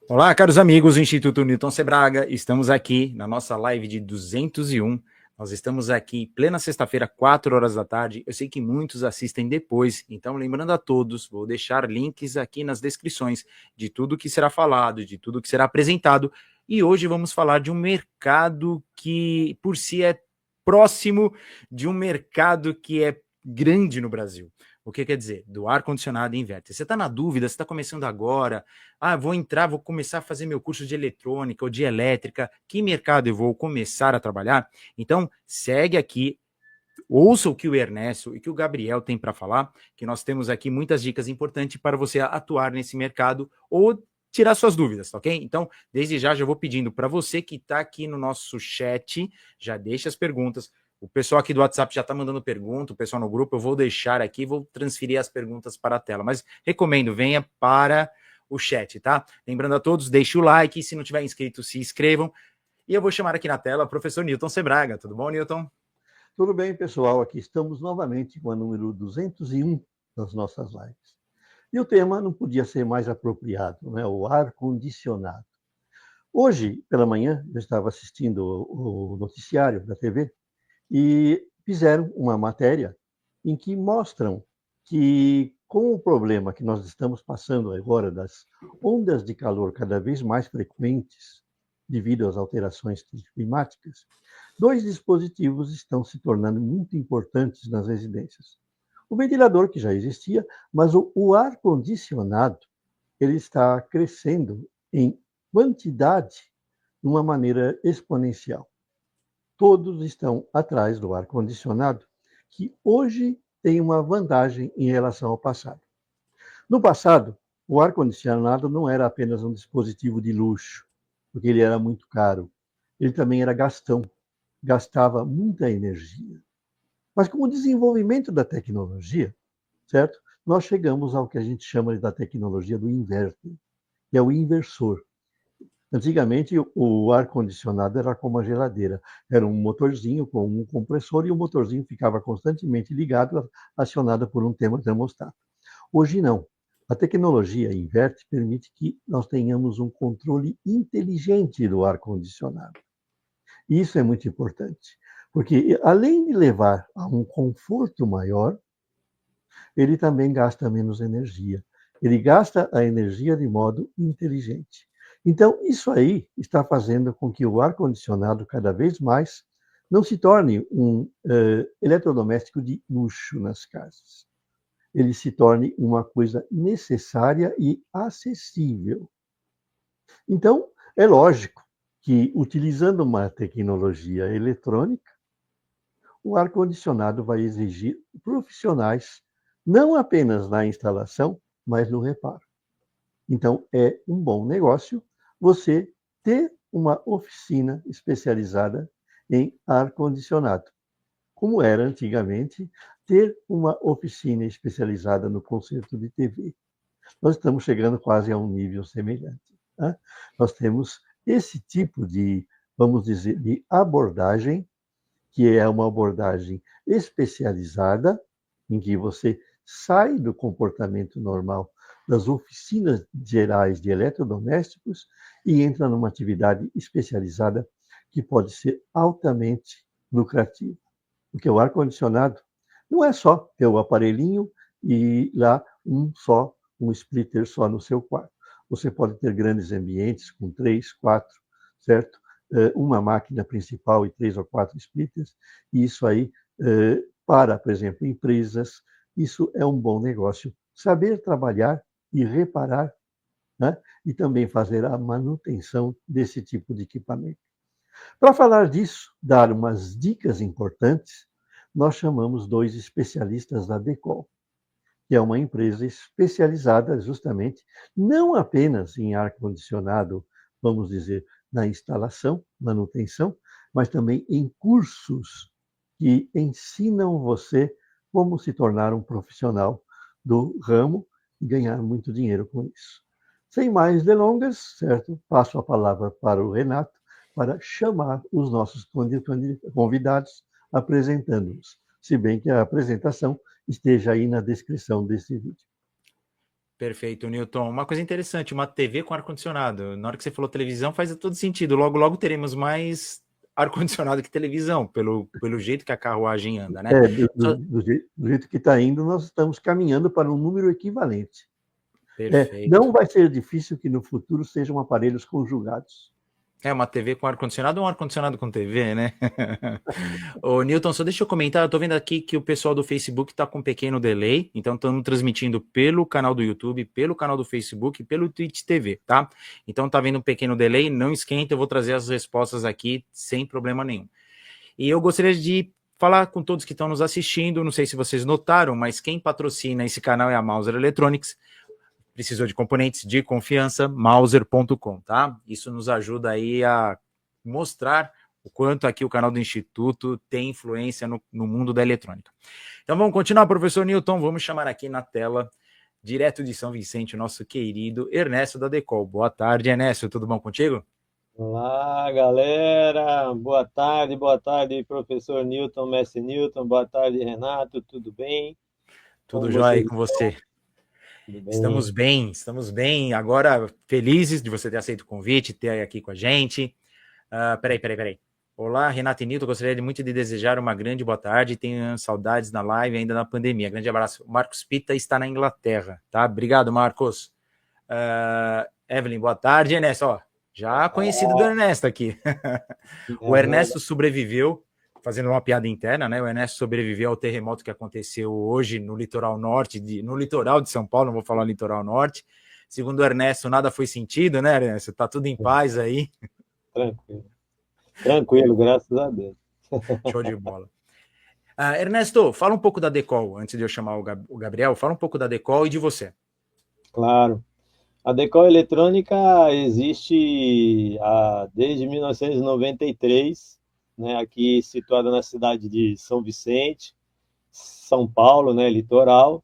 Olá, caros amigos do Instituto Newton Sebraga, estamos aqui na nossa live de 201. Nós estamos aqui plena sexta-feira, 4 horas da tarde. Eu sei que muitos assistem depois, então lembrando a todos, vou deixar links aqui nas descrições de tudo que será falado, de tudo que será apresentado. E hoje vamos falar de um mercado que, por si, é próximo de um mercado que é grande no Brasil. O que quer dizer? Do ar-condicionado inverter. Você está na dúvida, você está começando agora, vou começar a fazer meu curso de eletrônica ou de elétrica, que mercado eu vou começar a trabalhar? Então, segue aqui, ouça o que o Ernesto e que o Gabriel tem para falar, que nós temos aqui muitas dicas importantes para você atuar nesse mercado ou tirar suas dúvidas, tá ok? Então, desde já vou pedindo para você que está aqui no nosso chat, já deixa as perguntas. O pessoal aqui do WhatsApp já está mandando pergunta, o pessoal no grupo, eu vou deixar aqui, vou transferir as perguntas para a tela. Mas recomendo, venha para o chat, tá? Lembrando a todos, deixe o like, se não tiver inscrito, se inscrevam. E eu vou chamar aqui na tela o professor Newton Sebraga. Tudo bom, Newton? Tudo bem, pessoal? Aqui estamos novamente com a número 201 das nossas lives. E o tema não podia ser mais apropriado, né? O ar-condicionado. Hoje, pela manhã, eu estava assistindo o noticiário da TV e fizeram uma matéria em que mostram que, com o problema que nós estamos passando agora das ondas de calor cada vez mais frequentes devido às alterações climáticas, dois dispositivos estão se tornando muito importantes nas residências. O ventilador, que já existia, mas o ar-condicionado, ele está crescendo em quantidade de uma maneira exponencial. Todos estão atrás do ar-condicionado, que hoje tem uma vantagem em relação ao passado. No passado, o ar-condicionado não era apenas um dispositivo de luxo, porque ele era muito caro. Ele também era gastão, gastava muita energia. Mas com o desenvolvimento da tecnologia, certo? Nós chegamos ao que a gente chama da tecnologia do inverter, que é o inversor. Antigamente, o ar-condicionado era como a geladeira. Era um motorzinho com um compressor e o motorzinho ficava constantemente ligado, acionado por um termostato. Hoje não. A tecnologia inverte permite que nós tenhamos um controle inteligente do ar-condicionado. Isso é muito importante, porque além de levar a um conforto maior, ele também gasta menos energia. Ele gasta a energia de modo inteligente. Então, isso aí está fazendo com que o ar-condicionado, cada vez mais, não se torne um eletrodoméstico de luxo nas casas. Ele se torne uma coisa necessária e acessível. Então, é lógico que, utilizando uma tecnologia eletrônica, o ar-condicionado vai exigir profissionais, não apenas na instalação, mas no reparo. Então, é um bom negócio você ter uma oficina especializada em ar-condicionado, como era antigamente ter uma oficina especializada no conserto de TV. Nós estamos chegando quase a um nível semelhante. Né? Nós temos esse tipo de, vamos dizer, de abordagem, que é uma abordagem especializada, em que você sai do comportamento normal das oficinas gerais de eletrodomésticos e entra numa atividade especializada que pode ser altamente lucrativa. Porque o ar-condicionado não é só ter o aparelhinho e lá um splitter só no seu quarto. Você pode ter grandes ambientes com 3, 4, certo? Uma máquina principal e 3 ou 4 splitters, e isso aí, para, por exemplo, empresas, isso é um bom negócio. Saber trabalhar e reparar, né? E também fazer a manutenção desse tipo de equipamento. Para falar disso, dar umas dicas importantes, nós chamamos dois especialistas da Decol, que é uma empresa especializada justamente não apenas em ar-condicionado, vamos dizer, na instalação, manutenção, mas também em cursos que ensinam você como se tornar um profissional do ramo e ganhar muito dinheiro com isso. Sem mais delongas, certo? Passo a palavra para o Renato para chamar os nossos convidados apresentando-os, se bem que a apresentação esteja aí na descrição desse vídeo. Perfeito, Newton. Uma coisa interessante, uma TV com ar-condicionado. Na hora que você falou televisão, faz todo sentido. Logo, logo teremos mais ar-condicionado que televisão, pelo jeito que a carruagem anda, né? Do jeito que está indo, nós estamos caminhando para um número equivalente. Perfeito. Não vai ser difícil que no futuro sejam aparelhos conjugados. Uma TV com ar-condicionado ou um ar-condicionado com TV, né? Ô, Newton, só deixa eu comentar, eu tô vendo aqui que o pessoal do Facebook tá com um pequeno delay, então estamos transmitindo pelo canal do YouTube, pelo canal do Facebook e pelo Twitch TV, tá? Então tá vendo um pequeno delay, não esquenta, eu vou trazer as respostas aqui sem problema nenhum. E eu gostaria de falar com todos que estão nos assistindo, não sei se vocês notaram, mas quem patrocina esse canal é a Mauser Electronics. Precisou de componentes de confiança, Mauser.com, tá? Isso nos ajuda aí a mostrar o quanto aqui o canal do Instituto tem influência no mundo da eletrônica. Então vamos continuar, professor Newton, vamos chamar aqui na tela, direto de São Vicente, o nosso querido Ernesto da Decol. Boa tarde, Ernesto, tudo bom contigo? Olá, galera, boa tarde, professor Newton, mestre Newton, boa tarde, Renato, tudo bem? Tudo jóia aí com você? Estamos bem. Agora, felizes de você ter aceito o convite, ter aqui com a gente. Peraí. Olá, Renato e Nilton, gostaria muito de desejar uma grande boa tarde. Tenho saudades na live ainda na pandemia. Grande abraço. O Marcos Pita está na Inglaterra, tá? Obrigado, Marcos. Evelyn, boa tarde, Ernesto. Ó, já conhecido do Ernesto aqui. O Ernesto sobreviveu, fazendo uma piada interna, né? O Ernesto sobreviveu ao terremoto que aconteceu hoje no litoral norte, no litoral de São Paulo, não vou falar litoral norte. Segundo o Ernesto, nada foi sentido, né, Ernesto? Tá tudo em paz aí. Tranquilo, graças a Deus. Show de bola. Ernesto, fala um pouco da Decol, antes de eu chamar o Gabriel, fala um pouco da Decol e de você. Claro. A Decol Eletrônica existe desde 1993, né, aqui situada na cidade de São Vicente, São Paulo, né, litoral,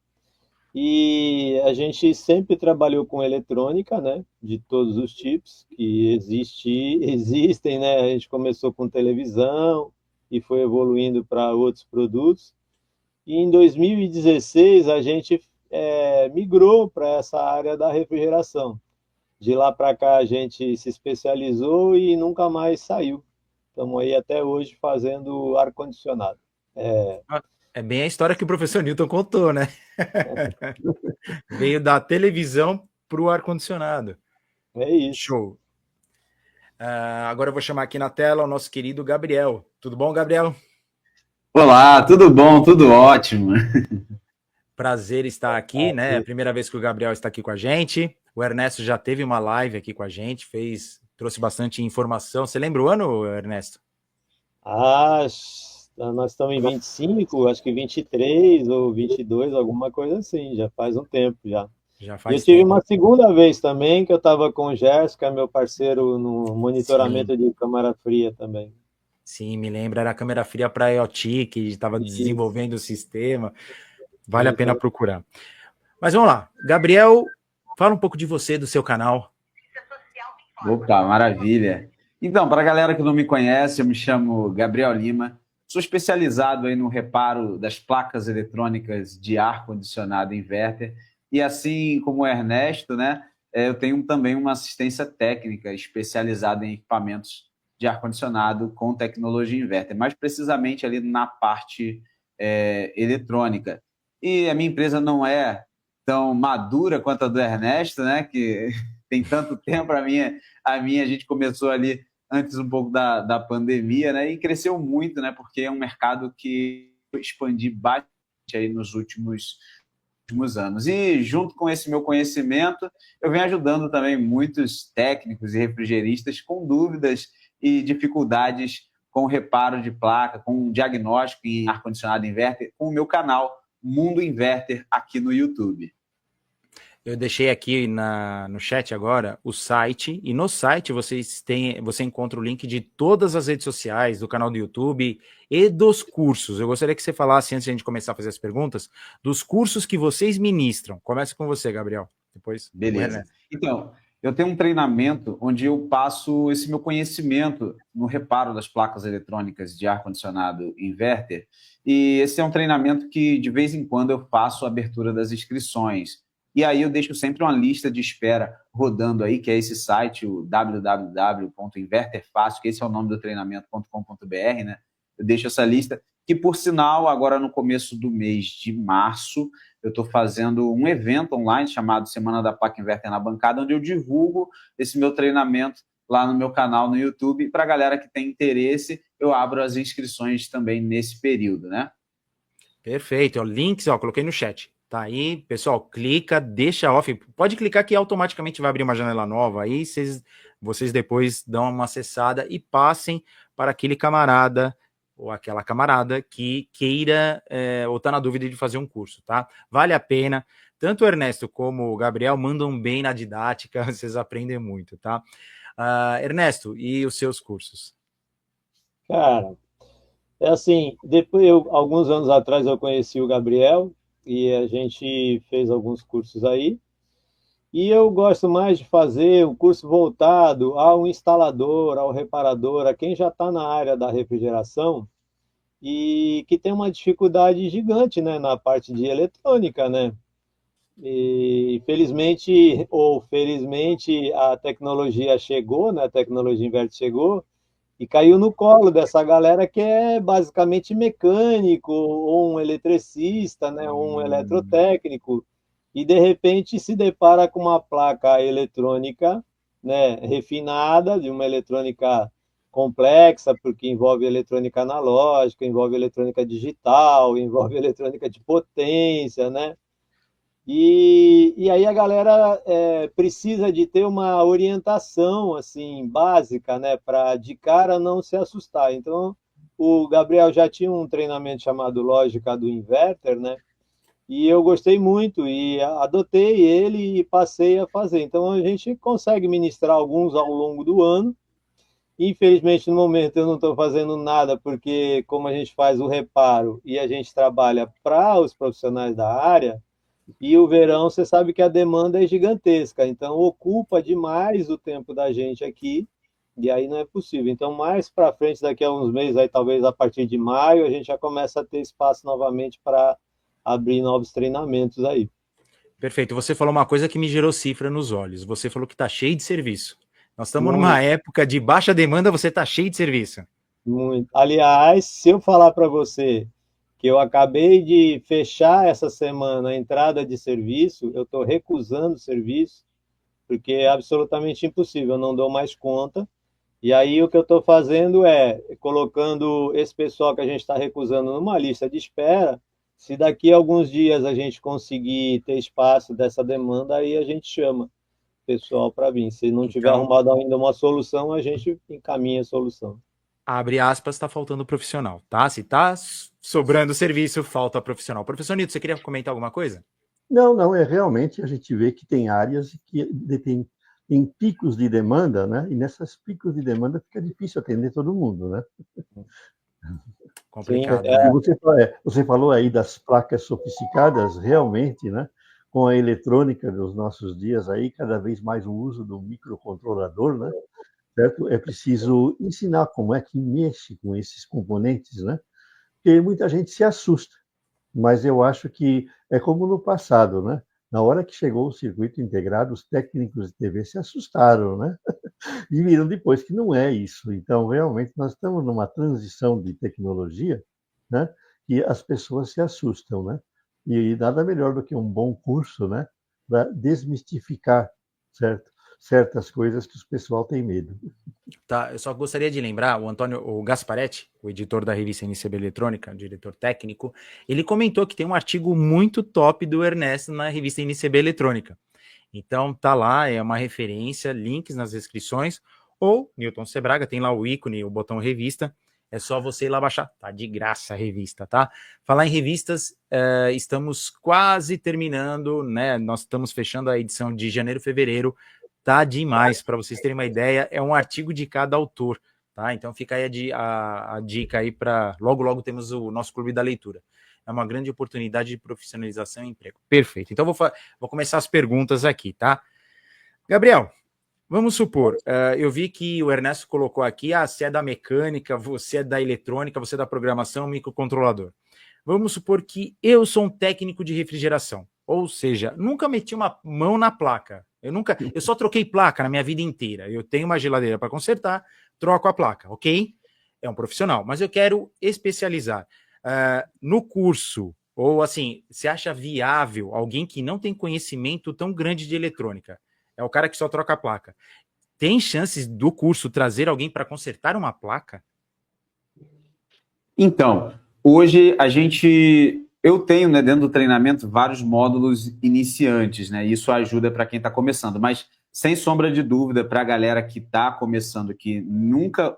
e a gente sempre trabalhou com eletrônica, né, de todos os tipos que existem, né, a gente começou com televisão e foi evoluindo para outros produtos, e em 2016 a gente migrou para essa área da refrigeração. De lá para cá a gente se especializou e nunca mais saiu. Estamos aí até hoje fazendo ar-condicionado. É bem a história que o professor Newton contou, né? Veio da televisão para o ar-condicionado. É isso. Show. Agora eu vou chamar aqui na tela o nosso querido Gabriel. Tudo bom, Gabriel? Olá, tudo bom, tudo ótimo. Prazer estar aqui, né? É a primeira vez que o Gabriel está aqui com a gente. O Ernesto já teve uma live aqui com a gente, trouxe bastante informação. Você lembra o ano, Ernesto? Nós estamos em 25, acho que 23 ou 22, alguma coisa assim, já faz um tempo já. Já faz eu tive tempo. Uma segunda vez também, que eu estava com o Gerson, que é meu parceiro no monitoramento de câmara fria também. Sim, me lembro, era a câmera fria para a IoT, que estava desenvolvendo o sistema. Vale a pena procurar. Mas vamos lá. Gabriel, fala um pouco de você, do seu canal. Opa, maravilha. Então, para a galera que não me conhece, eu me chamo Gabriel Lima. Sou especializado aí no reparo das placas eletrônicas de ar-condicionado inverter. E assim como o Ernesto, né, eu tenho também uma assistência técnica especializada em equipamentos de ar-condicionado com tecnologia inverter, mais precisamente ali na parte eletrônica. E a minha empresa não é tão madura quanto a do Ernesto, né, que tem tanto tempo. A gente começou ali antes um pouco da pandemia, né, e cresceu muito, né, porque é um mercado que expandi bastante aí nos últimos anos. E junto com esse meu conhecimento, eu venho ajudando também muitos técnicos e refrigeristas com dúvidas e dificuldades com reparo de placa, com diagnóstico em ar-condicionado inverter, com o meu canal Mundo Inverter aqui no YouTube. Eu deixei aqui no chat agora o site, e no site você encontra o link de todas as redes sociais, do canal do YouTube e dos cursos. Eu gostaria que você falasse, antes de a gente começar a fazer as perguntas, dos cursos que vocês ministram. Começa com você, Gabriel. Depois. Beleza. Então, eu tenho um treinamento onde eu passo esse meu conhecimento no reparo das placas eletrônicas de ar-condicionado inverter, e esse é um treinamento que, de vez em quando, eu faço a abertura das inscrições. E aí eu deixo sempre uma lista de espera rodando aí, que é esse site, o www.inverterfácil, que esse é o nome do treinamento.com.br, né? Eu deixo essa lista, que, por sinal, agora no começo do mês de março, eu estou fazendo um evento online chamado Semana da Placa Inverter na Bancada, onde eu divulgo esse meu treinamento lá no meu canal no YouTube. Para a galera que tem interesse, eu abro as inscrições também nesse período, né? Perfeito. Links, coloquei no chat. Tá aí, pessoal, clica, deixa off. Pode clicar que automaticamente vai abrir uma janela nova. Aí vocês depois dão uma acessada e passem para aquele camarada ou aquela camarada que queira ou tá na dúvida de fazer um curso, tá? Vale a pena. Tanto o Ernesto como o Gabriel mandam bem na didática, vocês aprendem muito, tá? Ernesto, e os seus cursos? Cara, é assim, alguns anos atrás eu conheci o Gabriel e a gente fez alguns cursos aí. E eu gosto mais de fazer um curso voltado ao instalador, ao reparador, a quem já está na área da refrigeração e que tem uma dificuldade gigante, né, na parte de eletrônica, né? E felizmente ou felizmente a tecnologia chegou, né? A tecnologia inverter chegou e caiu no colo dessa galera que é basicamente mecânico, ou um eletricista, né, ou um eletrotécnico, e de repente se depara com uma placa eletrônica, né, refinada, de uma eletrônica complexa, porque envolve eletrônica analógica, envolve eletrônica digital, envolve eletrônica de potência, né? E aí a galera precisa de ter uma orientação assim básica, né, para de cara não se assustar. Então, o Gabriel já tinha um treinamento chamado Lógica do Inverter, né? E eu gostei muito e adotei ele e passei a fazer. Então, a gente consegue ministrar alguns ao longo do ano. Infelizmente, no momento, eu não estou fazendo nada, porque como a gente faz o reparo e a gente trabalha para os profissionais da área, e o verão, você sabe que a demanda é gigantesca, então ocupa demais o tempo da gente aqui, e aí não é possível. Então, mais para frente, daqui a uns meses, aí talvez a partir de maio, a gente já começa a ter espaço novamente para abrir novos treinamentos aí. Perfeito. Você falou uma coisa que me gerou cifra nos olhos. Você falou que está cheio de serviço. Nós estamos numa época de baixa demanda, você está cheio de serviço. Muito. Aliás, se eu falar para você que eu acabei de fechar essa semana a entrada de serviço, eu estou recusando serviço, porque é absolutamente impossível, eu não dou mais conta. E aí o que eu estou fazendo é colocando esse pessoal que a gente está recusando numa lista de espera. Se daqui a alguns dias a gente conseguir ter espaço dessa demanda, aí a gente chama o pessoal para vir. Se não tiver arrumado ainda uma solução, a gente encaminha a solução. Abre aspas, está faltando profissional, tá? Se está sobrando serviço, falta profissional. Professor Nito, você queria comentar alguma coisa? Não, realmente a gente vê que tem áreas que tem picos de demanda, né? E nessas picos de demanda fica difícil atender todo mundo, né? Complicado. Sim, né? Você falou aí das placas sofisticadas, realmente, né? Com a eletrônica dos nossos dias aí, cada vez mais o uso do microcontrolador, né? Certo? É preciso ensinar como é que mexe com esses componentes, né? Porque muita gente se assusta, mas eu acho que é como no passado, né? Na hora que chegou o circuito integrado, os técnicos de TV se assustaram, né? E viram depois que não é isso. Então, realmente, nós estamos numa transição de tecnologia, né? E as pessoas se assustam, né? E nada melhor do que um bom curso, né? Para desmistificar, certas coisas que o pessoal tem medo. Tá, eu só gostaria de lembrar, o Gasparetti, o editor da revista NCB Eletrônica, diretor técnico, ele comentou que tem um artigo muito top do Ernesto na revista NCB Eletrônica. Então tá lá, é uma referência, links nas descrições, ou Newton Sebraga, tem lá o ícone, o botão revista, é só você ir lá baixar, tá de graça a revista, tá? Falar em revistas, estamos quase terminando, né? Nós estamos fechando a edição de janeiro, fevereiro. Tá demais, para vocês terem uma ideia, é um artigo de cada autor, tá? Então fica aí a dica aí para logo temos o nosso clube da leitura. É uma grande oportunidade de profissionalização e emprego. Perfeito. Então vou começar as perguntas aqui, tá? Gabriel, Vamos supor, eu vi que o Ernesto colocou aqui, você é da mecânica, você é da eletrônica, você é da programação, microcontrolador. Vamos supor que eu sou um técnico de refrigeração, ou seja, nunca meti uma mão na placa. Eu só troquei placa na minha vida inteira. Eu tenho uma geladeira para consertar, troco a placa, ok? É um profissional, mas eu quero especializar. No curso, ou assim, você acha viável alguém que não tem conhecimento tão grande de eletrônica? É o cara que só troca a placa. Tem chances do curso trazer alguém para consertar uma placa? Então, hoje eu tenho, né, dentro do treinamento vários módulos iniciantes, né? Isso ajuda para quem está começando, mas sem sombra de dúvida, para a galera que está começando, que nunca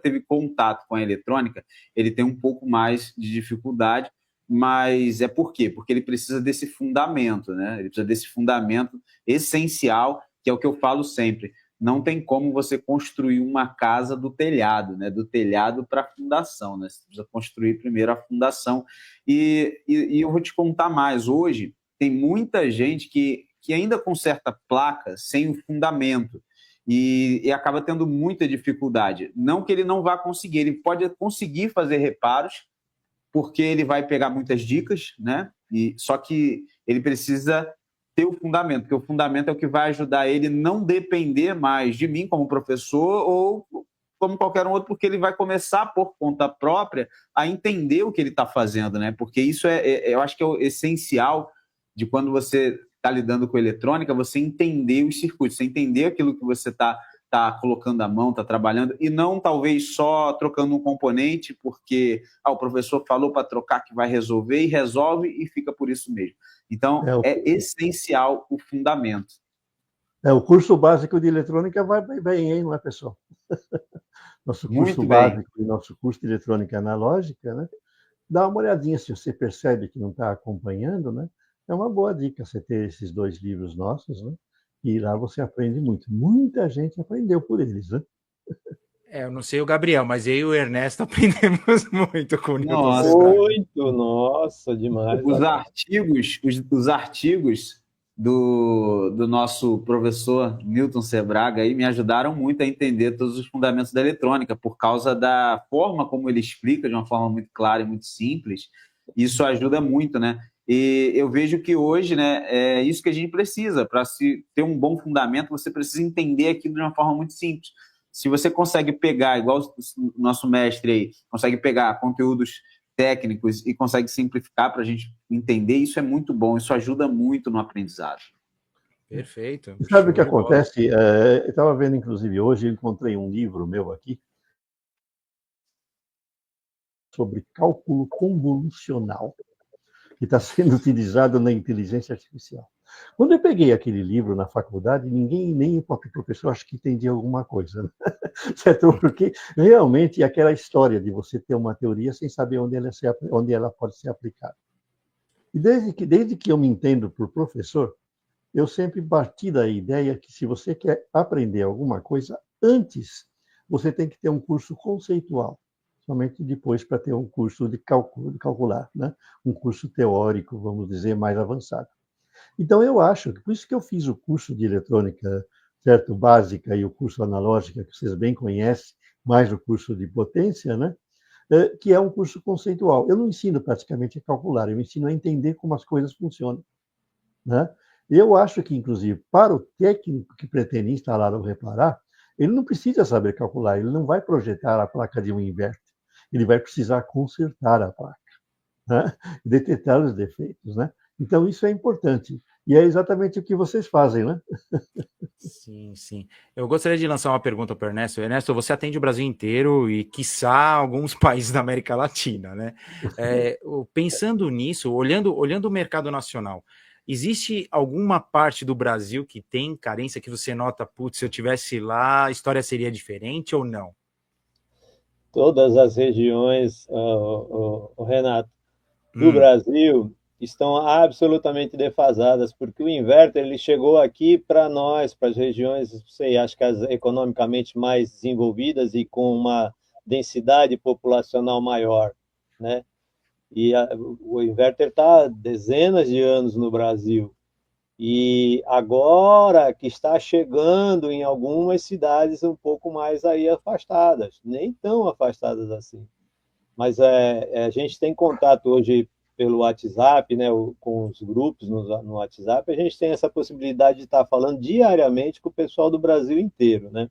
teve contato com a eletrônica, ele tem um pouco mais de dificuldade, mas é por quê? Porque ele precisa desse fundamento, né? Ele precisa desse fundamento essencial, que é o que eu falo sempre. Não tem como você construir uma casa do telhado, né? Do telhado para a fundação, né? Você precisa construir primeiro a fundação. E eu vou te contar mais. Hoje, tem muita gente que ainda conserta placa sem o fundamento e acaba tendo muita dificuldade. Não que ele não vá conseguir, ele pode conseguir fazer reparos, porque ele vai pegar muitas dicas, né? Só que ele precisa ter o fundamento, porque o fundamento é o que vai ajudar ele não depender mais de mim como professor ou como qualquer um outro, porque ele vai começar por conta própria a entender o que ele está fazendo, né? Porque isso eu acho que é o essencial de quando você está lidando com eletrônica, você entender os circuitos, você entender aquilo que você está colocando a mão, está trabalhando, e não talvez só trocando um componente, porque o professor falou para trocar que vai resolver, e resolve e fica por isso mesmo. Então, é essencial o fundamento. O curso básico de eletrônica vai bem, hein, não é, pessoal? Nosso curso básico e nosso curso de eletrônica analógica, né? Dá uma olhadinha se você percebe que não está acompanhando, né? É uma boa dica você ter esses 2 livros nossos, né? E lá você aprende muito. Muita gente aprendeu por eles, né? Eu não sei o Gabriel, mas eu e o Ernesto aprendemos muito com o Newton Sebraga. Muito, nossa, demais. Os artigos do nosso professor Newton Sebraga aí me ajudaram muito a entender todos os fundamentos da eletrônica, por causa da forma como ele explica, de uma forma muito clara e muito simples. Isso ajuda muito, né? E eu vejo que hoje, né, é isso que a gente precisa. Para se ter um bom fundamento, você precisa entender aquilo de uma forma muito simples. Se você consegue pegar, igual o nosso mestre aí, consegue pegar conteúdos técnicos e consegue simplificar para a gente entender, isso é muito bom, isso ajuda muito no aprendizado. Perfeito. Sabe o que acontece? Eu estava vendo, inclusive, hoje, eu encontrei um livro meu aqui sobre cálculo convolucional, que está sendo utilizado na inteligência artificial. Quando eu peguei aquele livro na faculdade, ninguém, nem o próprio professor, acho que entendia alguma coisa, né? Certo? Porque realmente é aquela história de você ter uma teoria sem saber onde ela pode ser aplicada. E desde que eu me entendo por professor, eu sempre parti da ideia que se você quer aprender alguma coisa, antes você tem que ter um curso conceitual, somente depois para ter um curso de calcular, né? Um curso teórico, vamos dizer, mais avançado. Então, eu acho, por isso que eu fiz o curso de eletrônica, certo, básica e o curso analógica, que vocês bem conhecem, mais o curso de potência, né? Que é um curso conceitual. Eu não ensino praticamente a calcular, eu ensino a entender como as coisas funcionam, né? Eu acho que, inclusive, para o técnico que pretende instalar ou reparar, ele não precisa saber calcular, ele não vai projetar a placa de um inverter, ele vai precisar consertar a placa, né? Detectar os defeitos, né? Então, isso é importante. E é exatamente o que vocês fazem, né? Sim, sim. Eu gostaria de lançar uma pergunta para o Ernesto. Ernesto, você atende o Brasil inteiro e, quiçá, alguns países da América Latina, né? Pensando nisso, olhando o mercado nacional, existe alguma parte do Brasil que tem carência que você nota, putz, se eu tivesse lá, a história seria diferente ou não? Todas as regiões, Renato, do Brasil estão absolutamente defasadas, porque o inverter ele chegou aqui para nós, para as regiões, sei, acho que as economicamente mais desenvolvidas e com uma densidade populacional maior, né? E o inverter está há dezenas de anos no Brasil. E agora que está chegando em algumas cidades um pouco mais aí afastadas, nem tão afastadas assim. Mas a gente tem contato hoje pelo WhatsApp, né, com os grupos no WhatsApp, a gente tem essa possibilidade de estar falando diariamente com o pessoal do Brasil inteiro, né?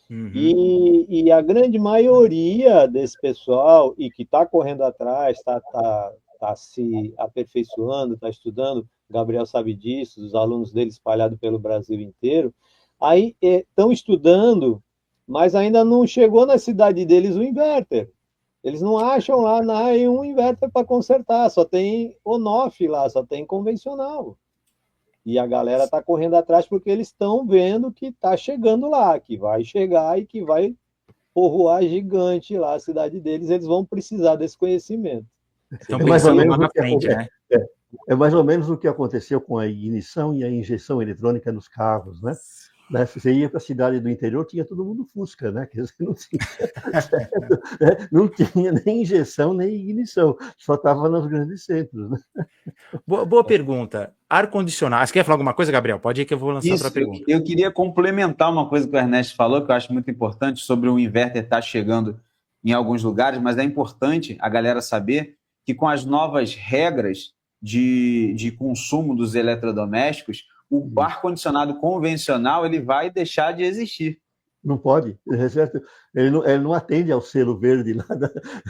E a grande maioria desse pessoal, e que está correndo atrás, está se aperfeiçoando, está estudando, o Gabriel sabe disso, os alunos dele espalhados pelo Brasil inteiro, aí estão estudando, mas ainda não chegou na cidade deles o inverter. Eles não acham lá um inverter para consertar, só tem on-off lá, só tem convencional. E a galera está correndo atrás porque eles estão vendo que está chegando lá, que vai chegar e que vai povoar gigante lá a cidade deles, eles vão precisar desse conhecimento. Estão pensando lá na frente, né? É mais ou menos o que aconteceu com a ignição e a injeção eletrônica nos carros, né? Você ia para a cidade do interior, tinha todo mundo Fusca, né? Quer dizer, não tinha nem injeção nem ignição, só estava nos grandes centros. Né? Boa pergunta. Ar-condicionado. Você quer falar alguma coisa, Gabriel? Pode ir que eu vou lançar outra pergunta. Eu queria complementar uma coisa que o Ernesto falou, que eu acho muito importante, sobre o inverter estar chegando em alguns lugares, mas é importante a galera saber que com as novas regras de consumo dos eletrodomésticos, o ar-condicionado convencional ele vai deixar de existir. Não pode, ele não atende ao selo verde lá.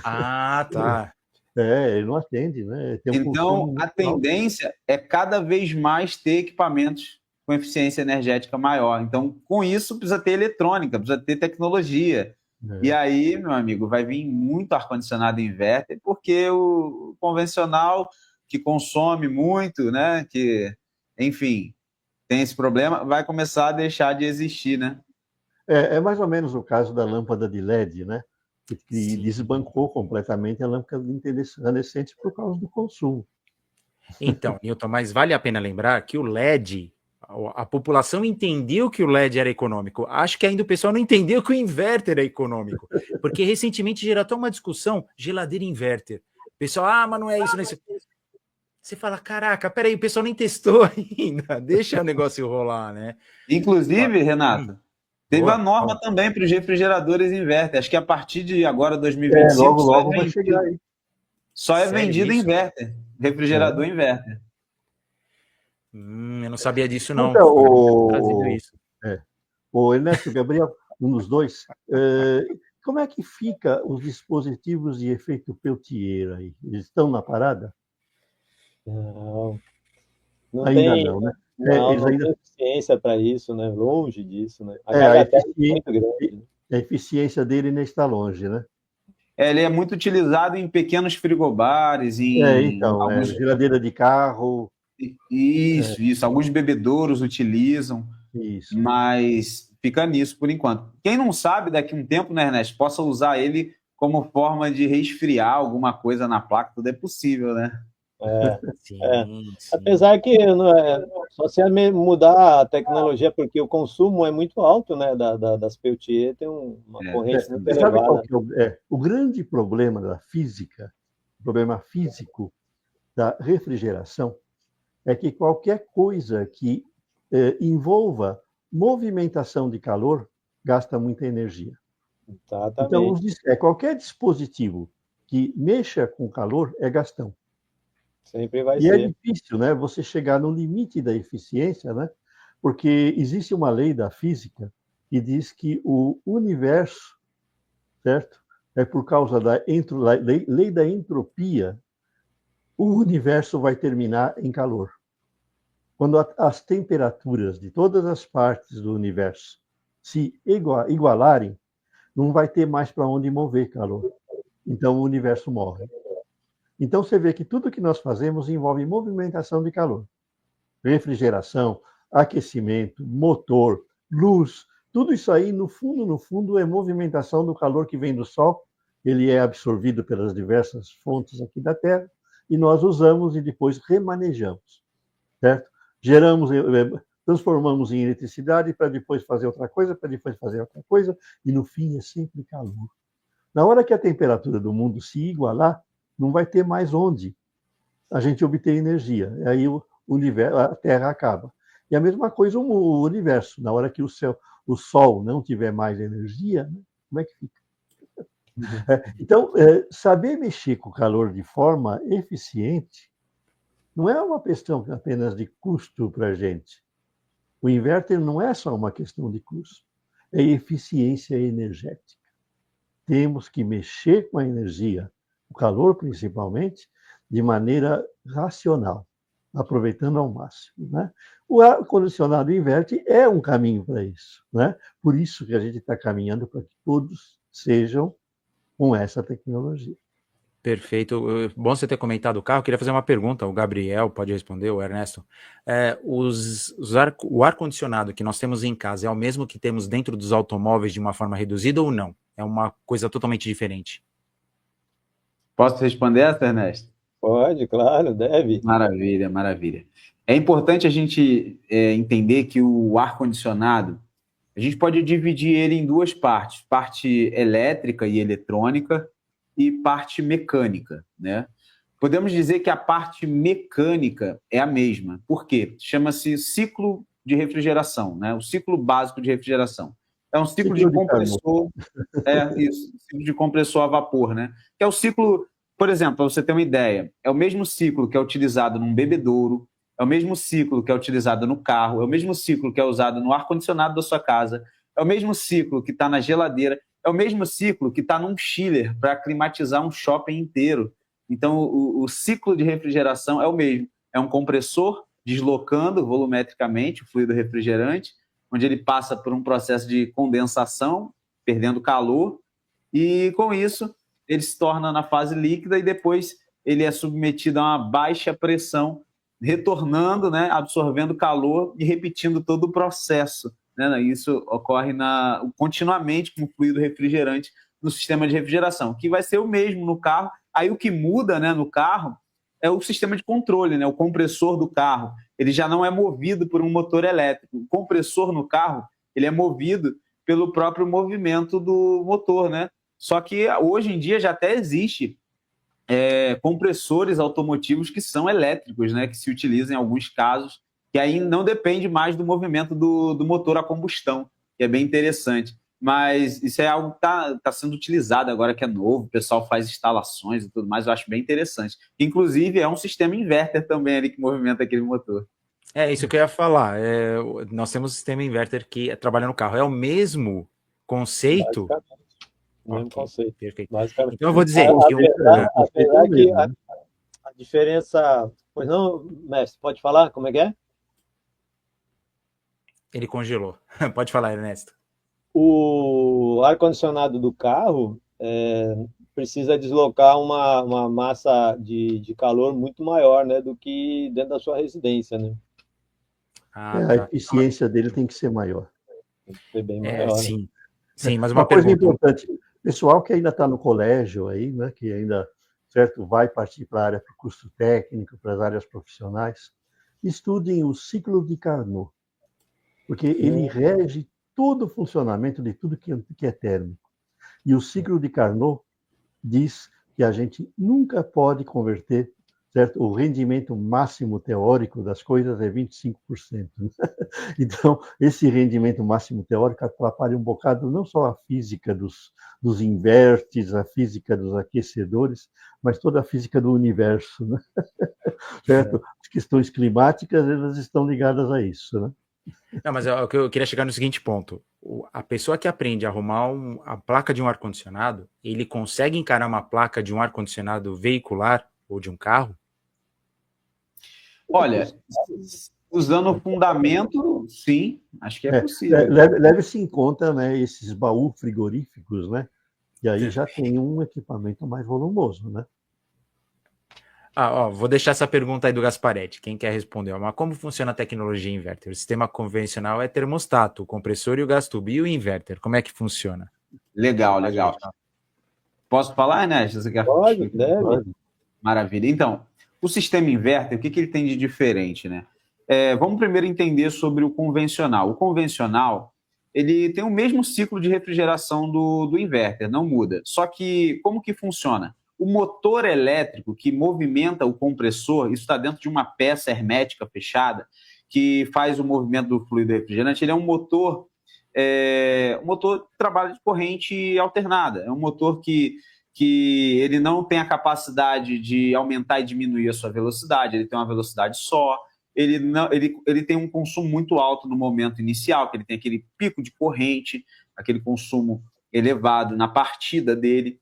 Ah, tá. Ele não atende, né? Então, a tendência é cada vez mais ter equipamentos com eficiência energética maior. Então, com isso, precisa ter eletrônica, precisa ter tecnologia. E aí, meu amigo, vai vir muito ar-condicionado inverter, porque o convencional, que consome muito, né? Que, enfim, tem esse problema, vai começar a deixar de existir, né? É mais ou menos o caso da lâmpada de LED, né? Que desbancou completamente a lâmpada incandescente por causa do consumo. Então, Newton, mas vale a pena lembrar que o LED, a população entendeu que o LED era econômico. Acho que ainda o pessoal não entendeu que o inverter é econômico. Porque recentemente gerou até uma discussão, geladeira inverter. O pessoal, mas não é isso, não é isso. Você fala, caraca, peraí, o pessoal nem testou ainda, deixa o negócio rolar, né? Inclusive, Renato, teve uma norma também para os refrigeradores inverter. Acho que a partir de agora, 2025, logo vai chegar aí. Só é vendido inverter, refrigerador inverter. Eu não sabia disso, não. O Ernesto, Gabriel, um dos dois, como é que fica os dispositivos de efeito Peltier aí? Eles estão na parada? Não ainda tem, não, né? Não tem eficiência para isso, né? Longe disso, né? A eficiência dele ainda está longe, né? Ele é muito utilizado em pequenos frigobares, geladeira de carro. Isso. Alguns bebedouros utilizam, mas fica nisso por enquanto. Quem não sabe, daqui a um tempo, né, Ernesto, possa usar ele como forma de resfriar alguma coisa na placa, tudo é possível, né? Sim. Apesar que só se mudar a tecnologia, porque o consumo é muito alto, né, das Peltier, tem uma corrente muito elevada. O grande problema da física, o problema físico da refrigeração, é que qualquer coisa que envolva movimentação de calor gasta muita energia. Exatamente. Então, qualquer dispositivo que mexa com calor é gastão. Sempre vai ser. E é difícil, né, você chegar no limite da eficiência, né, porque existe uma lei da física que diz que o universo, certo? É por causa da lei da entropia, o universo vai terminar em calor. Quando as temperaturas de todas as partes do universo se igualarem, não vai ter mais para onde mover calor. Então, o universo morre. Então, você vê que tudo que nós fazemos envolve movimentação de calor. Refrigeração, aquecimento, motor, luz, tudo isso aí, no fundo, é movimentação do calor que vem do Sol. Ele é absorvido pelas diversas fontes aqui da Terra e nós usamos e depois remanejamos, certo? Transformamos em eletricidade para depois fazer outra coisa, e no fim é sempre calor. Na hora que a temperatura do mundo se igualar, não vai ter mais onde a gente obter energia. Aí a Terra acaba. E a mesma coisa o universo. Na hora que o Sol não tiver mais energia, né, como é que fica? Então, saber mexer com o calor de forma eficiente não é uma questão apenas de custo para a gente. O inverter não é só uma questão de custo, é eficiência energética. Temos que mexer com a energia, o calor principalmente, de maneira racional, aproveitando ao máximo, né? O ar-condicionado inverte é um caminho para isso, né? Por isso que a gente está caminhando para que todos sejam com essa tecnologia. Perfeito. Bom você ter comentado o carro. Queria fazer uma pergunta. O Gabriel pode responder, o Ernesto. O ar-condicionado que nós temos em casa é o mesmo que temos dentro dos automóveis de uma forma reduzida ou não? É uma coisa totalmente diferente. Posso responder essa, Ernesto? Pode, claro, deve. Maravilha, maravilha. É importante a gente entender que o ar-condicionado, a gente pode dividir ele em duas partes, parte elétrica e eletrônica e parte mecânica, né? Podemos dizer que a parte mecânica é a mesma. Por quê? Chama-se ciclo de refrigeração, né? O ciclo básico de refrigeração. É um ciclo de compressor, ciclo de compressor a vapor, né? Que é o ciclo, por exemplo, para você ter uma ideia, é o mesmo ciclo que é utilizado num bebedouro, é o mesmo ciclo que é utilizado no carro, é o mesmo ciclo que é usado no ar-condicionado da sua casa, é o mesmo ciclo que está na geladeira, é o mesmo ciclo que está num chiller para climatizar um shopping inteiro. Então, o ciclo de refrigeração é o mesmo. É um compressor deslocando volumetricamente o fluido refrigerante, onde ele passa por um processo de condensação, perdendo calor, e com isso ele se torna na fase líquida e depois ele é submetido a uma baixa pressão, retornando, né, absorvendo calor e repetindo todo o processo, né? Isso ocorre continuamente com o fluido refrigerante no sistema de refrigeração, que vai ser o mesmo no carro. Aí o que muda, né, no carro é o sistema de controle, né? O compressor do carro. Ele já não é movido por um motor elétrico. O compressor no carro ele é movido pelo próprio movimento do motor, né? Só que hoje em dia já até existe compressores automotivos que são elétricos, né? Que se utilizam em alguns casos, que aí não depende mais do movimento do motor a combustão, que é bem interessante. Mas isso é algo que tá sendo utilizado agora, que é novo, o pessoal faz instalações e tudo mais, eu acho bem interessante. Inclusive, é um sistema inverter também ali que movimenta aquele motor. É isso que eu ia falar. Nós temos um sistema inverter que trabalha no carro. É o mesmo conceito? O mesmo conceito. Perfeito. Basicamente. Então eu vou dizer apesar que a diferença... Pois não, mestre, pode falar como é que é? Ele congelou. Pode falar, Ernesto. O ar-condicionado do carro precisa deslocar uma massa de calor muito maior, né, do que dentro da sua residência, né? A eficiência dele tem que ser maior. Tem que ser bem maior. Sim, sim, mas uma coisa importante, pessoal que ainda está no colégio aí, né, que ainda certo vai partir para a área do curso técnico, para as áreas profissionais, estudem o ciclo de Carnot, porque ele rege todo o funcionamento de tudo que é térmico. E o ciclo de Carnot diz que a gente nunca pode converter, certo? O rendimento máximo teórico das coisas é 25%. Então, esse rendimento máximo teórico atrapalha um bocado não só a física dos invertes, a física dos aquecedores, mas toda a física do universo, né? Certo? As questões climáticas, elas estão ligadas a isso, né? Não, mas eu queria chegar no seguinte ponto. A pessoa que aprende a arrumar a placa de um ar-condicionado, ele consegue encarar uma placa de um ar-condicionado veicular ou de um carro? Olha, usando o fundamento, sim, acho que é possível. Leve-se em conta, né, esses baús frigoríficos, né? E aí já tem um equipamento mais volumoso, né? Vou deixar essa pergunta aí do Gasparetti, quem quer responder. Mas como funciona a tecnologia inverter? O sistema convencional é termostato, o compressor e o gás tubo. E o inverter, como é que funciona? Legal. Posso falar, né? Você quer? Pode, deve. Maravilha. Então, o sistema inverter, o que ele tem de diferente, né? Vamos primeiro entender sobre o convencional. O convencional, ele tem o mesmo ciclo de refrigeração do inverter, não muda. Só que, como que funciona? o motor elétrico que movimenta o compressor, isso está dentro de uma peça hermética fechada, que faz o movimento do fluido refrigerante. Ele é um motor que trabalha de corrente alternada. É um motor que ele não tem a capacidade de aumentar e diminuir a sua velocidade, ele tem uma velocidade só, ele tem um consumo muito alto no momento inicial, que ele tem aquele pico de corrente, aquele consumo elevado na partida dele.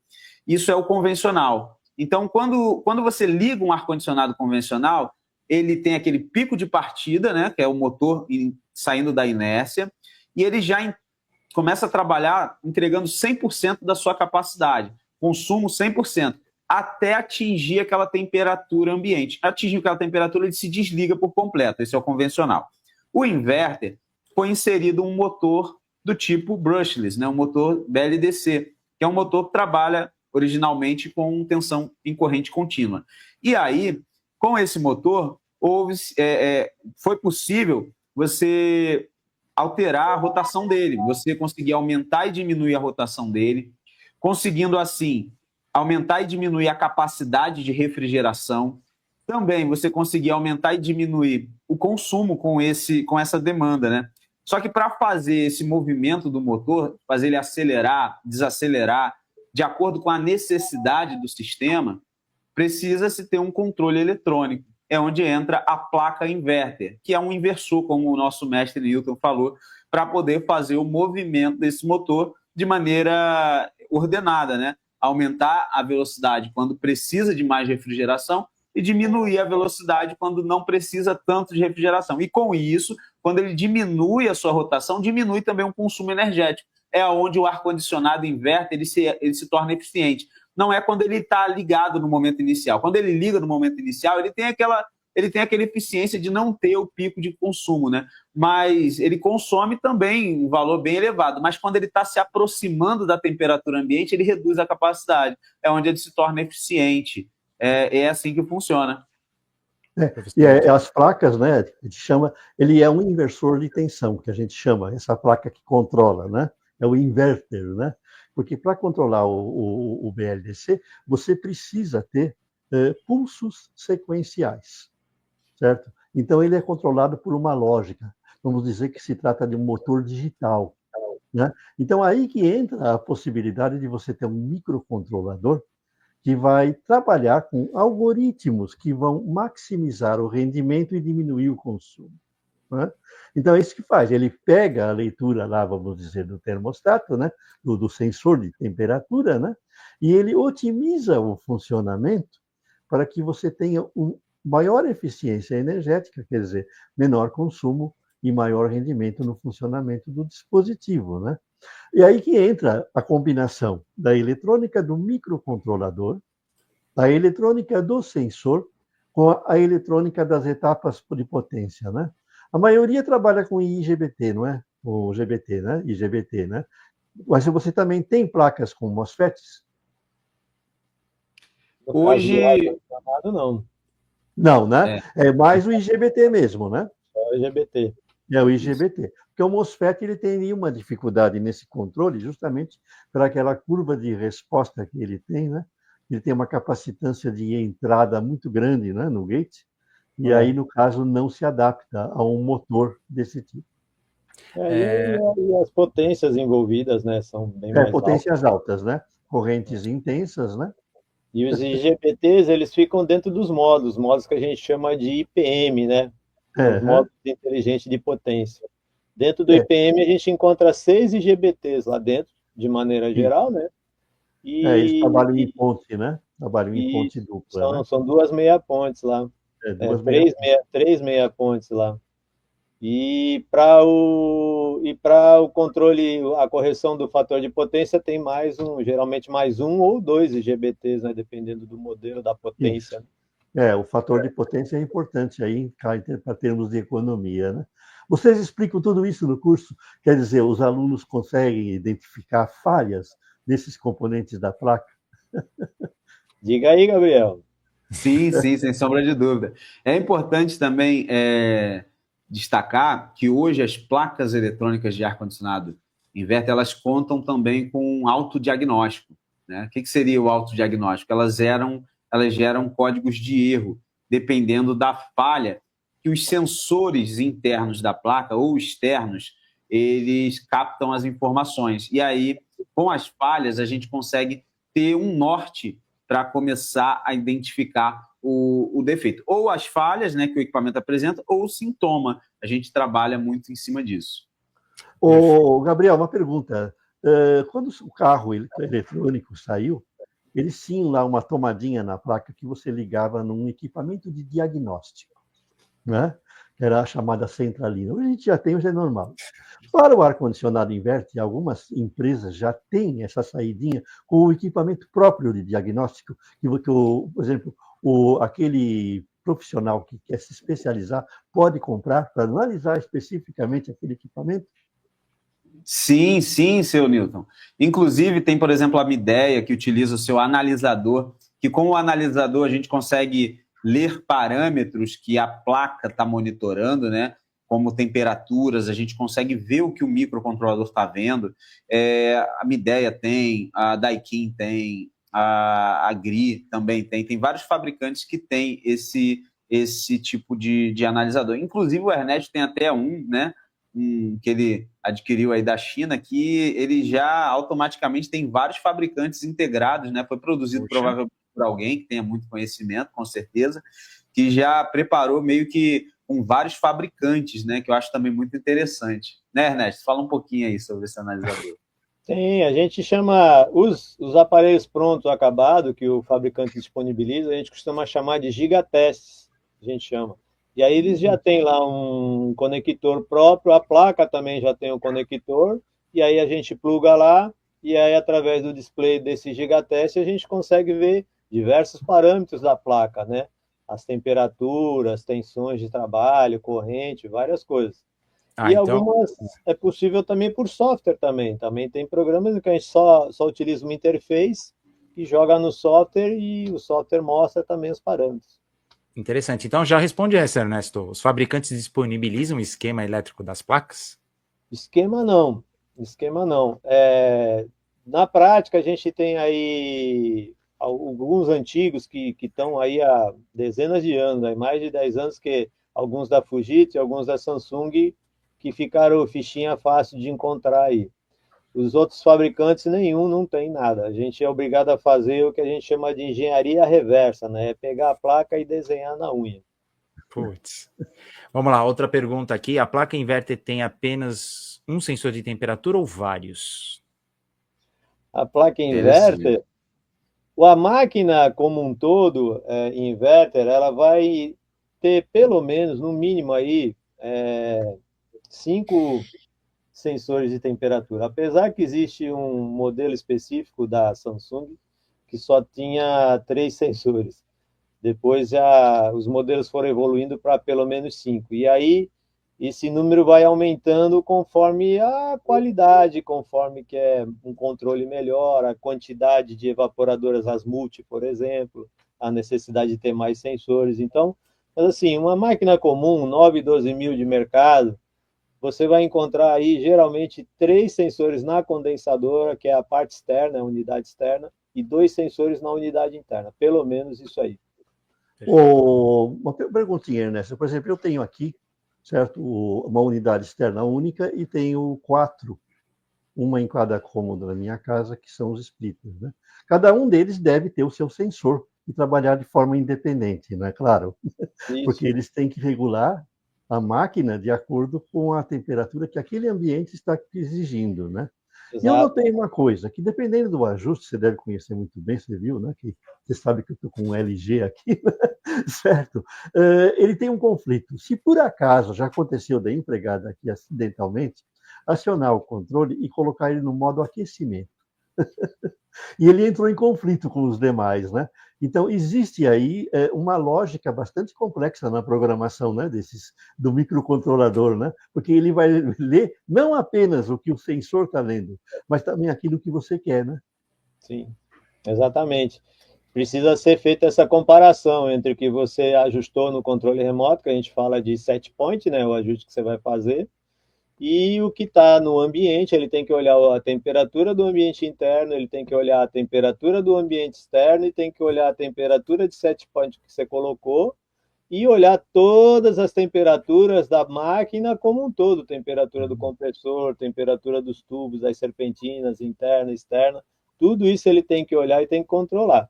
Isso é o convencional. Então, quando você liga um ar-condicionado convencional, ele tem aquele pico de partida, né, que é o motor saindo da inércia, e ele já começa a trabalhar entregando 100% da sua capacidade, consumo 100%, até atingir aquela temperatura ambiente. Atingir aquela temperatura, ele se desliga por completo. Esse é o convencional. O inverter foi inserido um motor do tipo brushless, né, um motor BLDC, que é um motor que trabalha originalmente com tensão em corrente contínua. E aí, com esse motor, foi possível você alterar a rotação dele, você conseguir aumentar e diminuir a rotação dele, conseguindo, assim, aumentar e diminuir a capacidade de refrigeração. Também você conseguir aumentar e diminuir o consumo com essa demanda, né? Só que para fazer esse movimento do motor, fazer ele acelerar, desacelerar, de acordo com a necessidade do sistema, precisa-se ter um controle eletrônico. É onde entra a placa inverter, que é um inversor, como o nosso mestre Newton falou, para poder fazer o movimento desse motor de maneira ordenada, né? Aumentar a velocidade quando precisa de mais refrigeração e diminuir a velocidade quando não precisa tanto de refrigeração. E com isso, quando ele diminui a sua rotação, diminui também o consumo energético. É onde o ar-condicionado inverter, ele se torna eficiente. Não é quando ele está ligado no momento inicial. Quando ele liga no momento inicial, ele tem aquela eficiência de não ter o pico de consumo, né? Mas ele consome também um valor bem elevado. Mas quando ele está se aproximando da temperatura ambiente, ele reduz a capacidade. É onde ele se torna eficiente. É assim que funciona. As placas, né? A gente chama, ele é um inversor de tensão, que a gente chama, essa placa que controla, né? É o inverter, né? Porque para controlar o BLDC, você precisa ter pulsos sequenciais, certo? Então, ele é controlado por uma lógica. Vamos dizer que se trata de um motor digital, né? Então, aí que entra a possibilidade de você ter um microcontrolador que vai trabalhar com algoritmos que vão maximizar o rendimento e diminuir o consumo, né? Então, é isso que faz. Ele pega a leitura lá, vamos dizer, do termostato, né? do sensor de temperatura, né? E ele otimiza o funcionamento para que você tenha maior eficiência energética, quer dizer, menor consumo e maior rendimento no funcionamento do dispositivo, né? E aí que entra a combinação da eletrônica do microcontrolador, a eletrônica do sensor, com a eletrônica das etapas de potência, né? A maioria trabalha com IGBT, não é? O GBT, né? IGBT, né? Mas você também tem placas com MOSFETs? Hoje... Não. Não, né? É mais o IGBT mesmo, né? É o IGBT. É o IGBT. Porque o MOSFET ele tem uma dificuldade nesse controle, justamente para aquela curva de resposta que ele tem, né? Ele tem uma capacitância de entrada muito grande, né, no gate, e aí, no caso, não se adapta a um motor desse tipo. E as potências envolvidas, né, são bem mais potências altas, né? Correntes intensas, né? E os IGBTs, eles ficam dentro dos modos que a gente chama de IPM, né? Os modos inteligentes de potência. Dentro do IPM, a gente encontra 6 IGBTs lá dentro, de maneira geral, né? Eles trabalham em ponte, né? Trabalham em ponte dupla. Né? São 2 meia pontes lá. 3 meia pontes lá. E para o controle, a correção do fator de potência, tem geralmente mais um ou 2 IGBTs, né? Dependendo do modelo, da potência. O fator de potência é importante aí, para termos de economia, né? Vocês explicam tudo isso no curso? Quer dizer, os alunos conseguem identificar falhas nesses componentes da placa? Diga aí, Gabriel. Sim, sem sombra de dúvida. É importante também destacar que hoje as placas eletrônicas de ar-condicionado inverter, elas contam também com um autodiagnóstico. né? O que seria o autodiagnóstico? Elas geram códigos de erro, dependendo da falha que os sensores internos da placa ou externos, eles captam as informações. E aí, com as falhas, a gente consegue ter um norte para começar a identificar o defeito. Ou as falhas, né, que o equipamento apresenta, ou o sintoma. A gente trabalha muito em cima disso. Ô, Gabriel, uma pergunta. Quando o carro eletrônico saiu, eles tinham lá uma tomadinha na placa que você ligava num equipamento de diagnóstico, né? Que era a chamada centralina. Hoje a gente já tem, hoje é normal. Para o ar-condicionado inverter, algumas empresas já têm essa saidinha com o equipamento próprio de diagnóstico, por exemplo, aquele profissional que quer se especializar pode comprar para analisar especificamente aquele equipamento. Sim, sim, seu Newton. Inclusive, tem, por exemplo, a Midea, que utiliza o seu analisador, que com o analisador a gente consegue ler parâmetros que a placa está monitorando, né? Como temperaturas, a gente consegue ver o que o microcontrolador está vendo. A Midea tem, a Daikin tem, a GRI também tem vários fabricantes que têm esse tipo de analisador. Inclusive, o Ernest tem até um, né? Que ele adquiriu aí da China, que ele já automaticamente tem vários fabricantes integrados, né? Foi produzido provavelmente por alguém que tenha muito conhecimento, com certeza, que já preparou meio que com vários fabricantes, né? Que eu acho também muito interessante. Né, Ernesto? Fala um pouquinho aí sobre esse analisador. Sim, a gente chama os aparelhos prontos, acabados, que o fabricante disponibiliza, a gente costuma chamar de gigatests, a gente chama. E aí eles já têm lá um conector próprio, a placa também já tem um conector, e aí a gente pluga lá, e aí através do display desse gigatest a gente consegue ver diversos parâmetros da placa, né? As temperaturas, tensões de trabalho, corrente, várias coisas. E então... algumas é possível também por software também. Também tem programas que a gente só utiliza uma interface que joga no software e o software mostra também os parâmetros. Interessante. Então já responde essa, Ernesto. Os fabricantes disponibilizam o esquema elétrico das placas? Esquema não. Na prática, a gente tem aí alguns antigos que estão aí há dezenas de anos, aí mais de 10 anos, que alguns da Fujitsu e alguns da Samsung, que ficaram fichinha fácil de encontrar aí. Os outros fabricantes, nenhum, não tem nada. A gente é obrigado a fazer o que a gente chama de engenharia reversa, né? É pegar a placa e desenhar na unha. Putz. Vamos lá, outra pergunta aqui. A placa inverter tem apenas um sensor de temperatura ou vários? A placa inverter, a máquina como um todo, inverter, ela vai ter pelo menos, no mínimo aí, 5 sensores de temperatura. Apesar que existe um modelo específico da Samsung que só tinha 3 sensores. Depois os modelos foram evoluindo para pelo menos 5. E aí esse número vai aumentando conforme a qualidade, conforme que é um controle melhor, a quantidade de evaporadoras, as multi, por exemplo, a necessidade de ter mais sensores. Então, mas assim, uma máquina comum, 9, 12 mil de mercado, você vai encontrar aí geralmente 3 sensores na condensadora, que é a parte externa, a unidade externa, e 2 sensores na unidade interna. Pelo menos isso aí. Uma perguntinha, Ernesto. Por exemplo, eu tenho aqui, certo, uma unidade externa única e tenho 4, uma em cada cômodo da minha casa, que são os splitters, né? Cada um deles deve ter o seu sensor e trabalhar de forma independente, não é claro? Isso. Porque eles têm que regular a máquina de acordo com a temperatura que aquele ambiente está exigindo, né? Exato. E eu notei uma coisa, que dependendo do ajuste, você deve conhecer muito bem, você viu, né? Que você sabe que eu estou com um LG aqui, certo? Ele tem um conflito. Se por acaso já aconteceu da empregada aqui acidentalmente, acionar o controle e colocar ele no modo aquecimento. E ele entrou em conflito com os demais, né? Então, existe aí uma lógica bastante complexa na programação, né, do microcontrolador, né? Porque ele vai ler não apenas o que o sensor está lendo, mas também aquilo que você quer, né? Sim, exatamente. Precisa ser feita essa comparação entre o que você ajustou no controle remoto, que a gente fala de set point, né, o ajuste que você vai fazer, e o que está no ambiente, ele tem que olhar a temperatura do ambiente interno, ele tem que olhar a temperatura do ambiente externo e tem que olhar a temperatura de set point que você colocou e olhar todas as temperaturas da máquina como um todo, temperatura do compressor, temperatura dos tubos, das serpentinas, interna, externa, tudo isso ele tem que olhar e tem que controlar.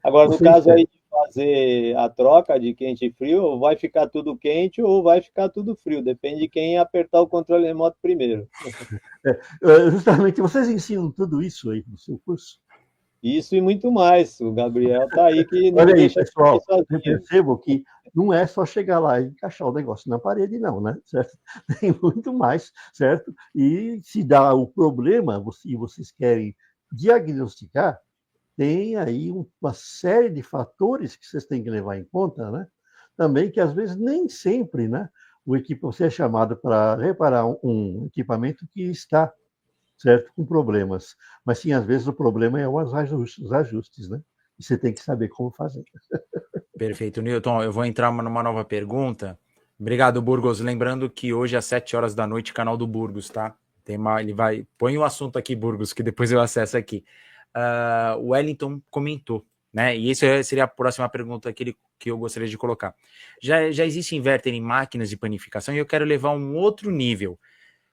Agora, no caso aí de fazer a troca de quente e frio, ou vai ficar tudo quente ou vai ficar tudo frio, depende de quem apertar o controle remoto primeiro. Justamente, vocês ensinam tudo isso aí no seu curso? Isso e muito mais. O Gabriel está aí que não Olha aí, deixa pessoal, sozinho. eu percebo que não é só chegar lá e encaixar o negócio na parede, não, né? Certo? Tem muito mais, certo? E se dá o problema e vocês querem diagnosticar, tem aí uma série de fatores que vocês têm que levar em conta, né? Também que às vezes nem sempre, né? Você é chamado para reparar um equipamento que está, certo, com problemas, mas sim, às vezes o problema é os ajustes, né? E você tem que saber como fazer. Perfeito, Newton. Eu vou entrar numa nova pergunta. Obrigado, Burgos. Lembrando que hoje às 7 horas da noite, canal do Burgos, tá? Ele vai. Põe o assunto aqui, Burgos, que depois eu acesso aqui. O Wellington comentou, né? E essa seria a próxima pergunta que eu gostaria de colocar. Já existe inverter em máquinas de panificação e eu quero levar um outro nível.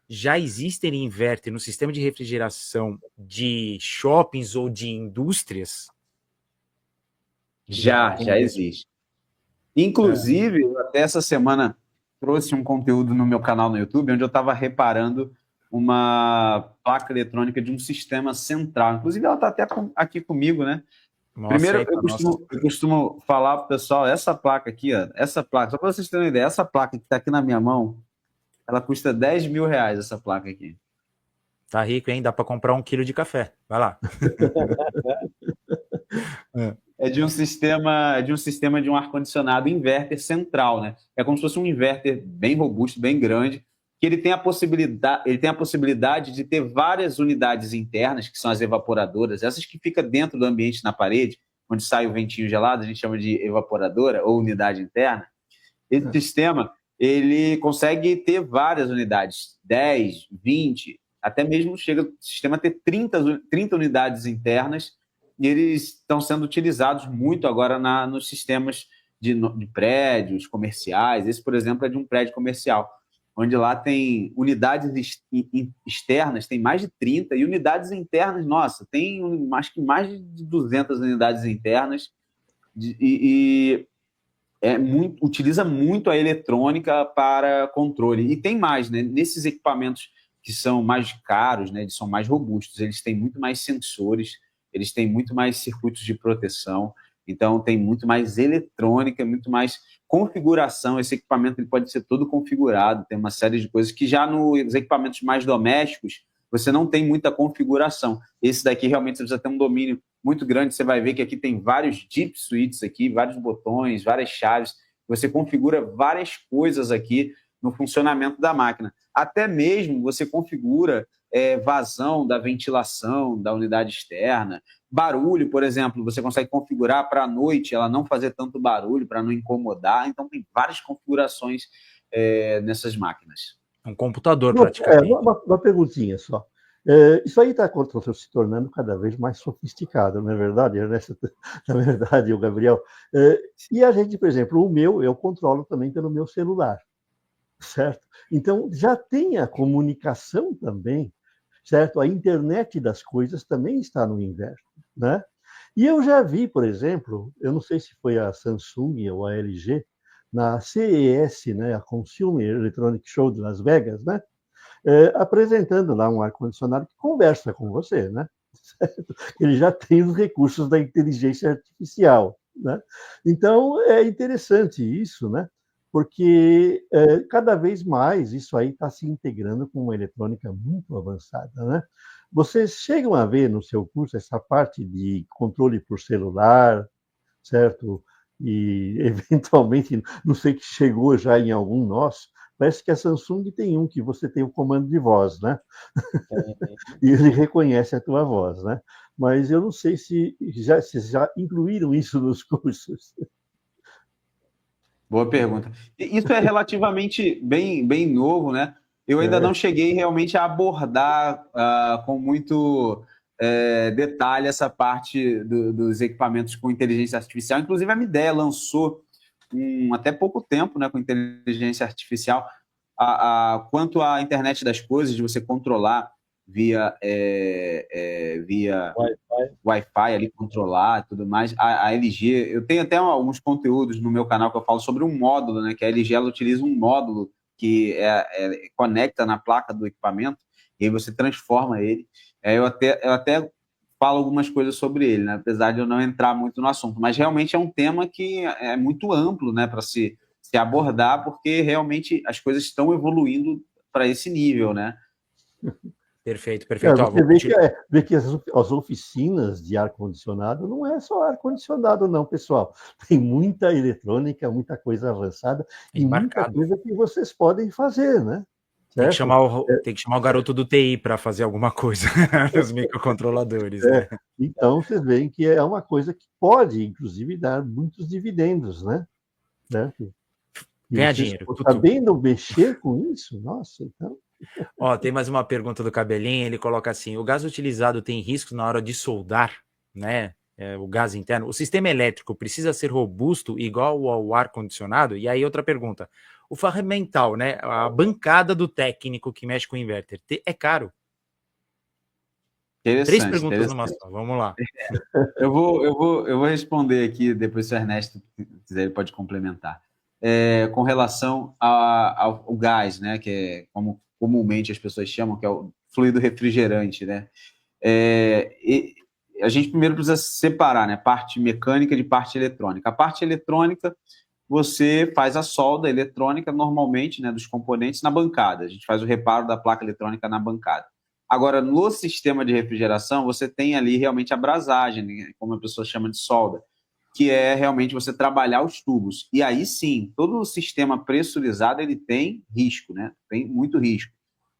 Já existem inverter no sistema de refrigeração de shoppings ou de indústrias? Já existe. Inclusive, eu até essa semana trouxe um conteúdo no meu canal no YouTube, onde eu estava reparando uma placa eletrônica de um sistema central. Inclusive, ela está até aqui comigo, né? Nossa, primeiro, eu costumo falar para o pessoal, essa placa aqui, ó, essa placa, só para vocês terem uma ideia, essa placa que está aqui na minha mão, ela custa R$10.000, essa placa aqui. Tá rico, hein? Dá para comprar 1 quilo de café. Vai lá. É de um sistema de um ar-condicionado inverter central, né? É como se fosse um inverter bem robusto, bem grande, que ele tem a possibilidade de ter várias unidades internas, que são as evaporadoras, essas que ficam dentro do ambiente na parede, onde sai o ventinho gelado, a gente chama de evaporadora ou unidade interna. Esse sistema, ele consegue ter várias unidades, 10, 20, até mesmo chega o sistema a ter 30 unidades internas, e eles estão sendo utilizados muito agora nos sistemas de prédios comerciais. Esse, por exemplo, é de um prédio comercial, onde lá tem unidades externas, tem mais de 30, e unidades internas, nossa, tem acho que mais de 200 unidades internas, utiliza muito a eletrônica para controle. E tem mais, né? Nesses equipamentos que são mais caros, né, eles são mais robustos, eles têm muito mais sensores, eles têm muito mais circuitos de proteção, então tem muito mais eletrônica, muito mais configuração. Esse equipamento ele pode ser todo configurado, tem uma série de coisas que já nos equipamentos mais domésticos você não tem muita configuração. Esse daqui realmente você precisa ter um domínio muito grande. Você vai ver que aqui tem vários deep switches aqui, vários botões, várias chaves. Você configura várias coisas aqui no funcionamento da máquina. Até mesmo você configura vazão da ventilação da unidade externa. Barulho, por exemplo, você consegue configurar para a noite ela não fazer tanto barulho, para não incomodar. Então, tem várias configurações nessas máquinas. Um computador, praticamente. Uma perguntinha só. Isso aí está se tornando cada vez mais sofisticado, não é verdade, Ernesto? Na verdade, o Gabriel. E a gente, por exemplo, eu controlo também pelo meu celular, certo? Então, já tem a comunicação também, certo? A internet das coisas também está no inverno, né? E eu já vi, por exemplo, eu não sei se foi a Samsung ou a LG, na CES, né, a Consumer Electronic Show de Las Vegas, né, apresentando lá um ar-condicionado que conversa com você, né? Ele já tem os recursos da inteligência artificial, né? Então, é interessante isso, né? Porque cada vez mais isso aí está se integrando com uma eletrônica muito avançada, né? Vocês chegam a ver no seu curso essa parte de controle por celular, certo? E, eventualmente, não sei que chegou já em algum nosso, parece que a Samsung tem um que você tem o comando de voz, né? E ele reconhece a tua voz, né? Mas eu não sei se já incluíram isso nos cursos. Boa pergunta. Isso é relativamente bem novo, né? Eu ainda não cheguei realmente a abordar com muito detalhe essa parte dos equipamentos com inteligência artificial. Inclusive, a Midea lançou até pouco tempo, né, com inteligência artificial, quanto à internet das coisas, de você controlar via Wi-Fi ali, controlar e tudo mais. A LG, eu tenho até alguns conteúdos no meu canal que eu falo sobre um módulo, né, que a LG ela utiliza um módulo que conecta na placa do equipamento, e aí você transforma ele. Eu até falo algumas coisas sobre ele, né, apesar de eu não entrar muito no assunto, mas realmente é um tema que é muito amplo, né, para se abordar, porque realmente as coisas estão evoluindo para esse nível, né? Perfeito, perfeito. Você vê que as oficinas de ar-condicionado não é só ar-condicionado, não, pessoal. Tem muita eletrônica, muita coisa avançada e muita coisa que vocês podem fazer, né? Tem que chamar o garoto do TI para fazer alguma coisa, os microcontroladores. Né? Então, vocês veem que é uma coisa que pode, inclusive, dar muitos dividendos, né? Ganhar dinheiro. Sabendo mexer com isso, nossa, então... Tem mais uma pergunta do Cabelinho, ele coloca assim, o gás utilizado tem riscos na hora de soldar, né? O gás interno. O sistema elétrico precisa ser robusto igual ao ar-condicionado? E aí outra pergunta, o ferramental, né? A bancada do técnico que mexe com o inverter, é caro? 3 perguntas numa só, vamos lá. Eu vou responder aqui, depois se o Ernesto quiser, ele pode complementar. Com relação ao gás, né, que é como comumente as pessoas chamam, que é o fluido refrigerante, né? E a gente primeiro precisa separar, né, parte mecânica de parte eletrônica. A parte eletrônica, você faz a solda eletrônica normalmente, né, dos componentes na bancada. A gente faz o reparo da placa eletrônica na bancada. Agora, no sistema de refrigeração, você tem ali realmente a brasagem, né, como a pessoa chama de solda, que é realmente você trabalhar os tubos. E aí sim, todo o sistema pressurizado ele tem risco, né? Tem muito risco.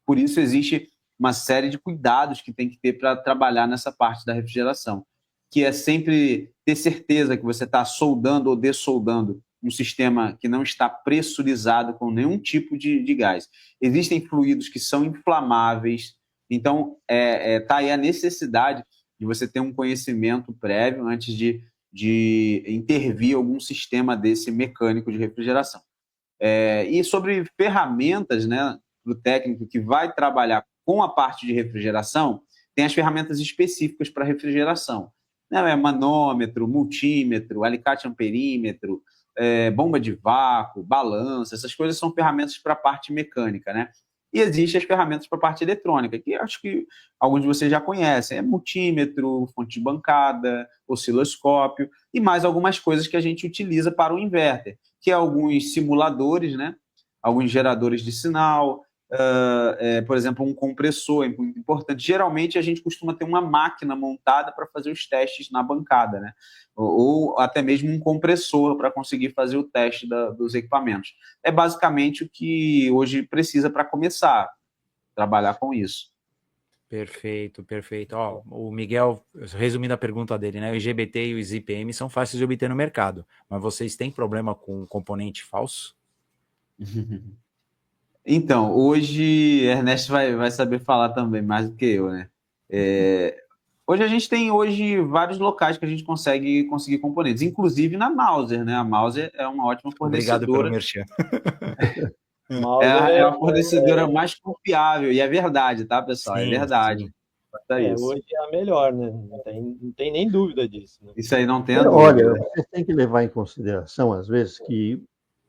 Por isso existe uma série de cuidados que tem que ter para trabalhar nessa parte da refrigeração, que é sempre ter certeza que você está soldando ou dessoldando um sistema que não está pressurizado com nenhum tipo de gás. Existem fluidos que são inflamáveis, então está aí a necessidade de você ter um conhecimento prévio antes de intervir algum sistema desse mecânico de refrigeração. E sobre ferramentas, né, para o técnico que vai trabalhar com a parte de refrigeração, tem as ferramentas específicas para refrigeração. Né, manômetro, multímetro, alicate amperímetro, bomba de vácuo, balança, essas coisas são ferramentas para a parte mecânica, né? E existem as ferramentas para a parte eletrônica, que acho que alguns de vocês já conhecem. Multímetro, fonte de bancada, osciloscópio e mais algumas coisas que a gente utiliza para o inverter, que é alguns simuladores, né? Alguns geradores de sinal, por exemplo, um compressor, é muito importante. Geralmente, a gente costuma ter uma máquina montada para fazer os testes na bancada, né? Ou até mesmo um compressor para conseguir fazer o teste dos equipamentos. É basicamente o que hoje precisa para começar a trabalhar com isso. Perfeito, perfeito. O Miguel, resumindo a pergunta dele, né? O IGBT e o IPM são fáceis de obter no mercado, mas vocês têm problema com componente falso? Então, hoje Ernesto vai saber falar também mais do que eu, né? Hoje a gente tem vários locais que a gente conseguir componentes, inclusive na Mauser, né? A Mauser é uma ótima fornecedora. Obrigado pelo merchan. É a fornecedora mais confiável, e é verdade, tá, pessoal? Sim, é verdade. Hoje é a melhor, né? Não tem nem dúvida disso. Né? Isso aí não tem a dúvida. Olha, vocês têm que levar em consideração, às vezes, que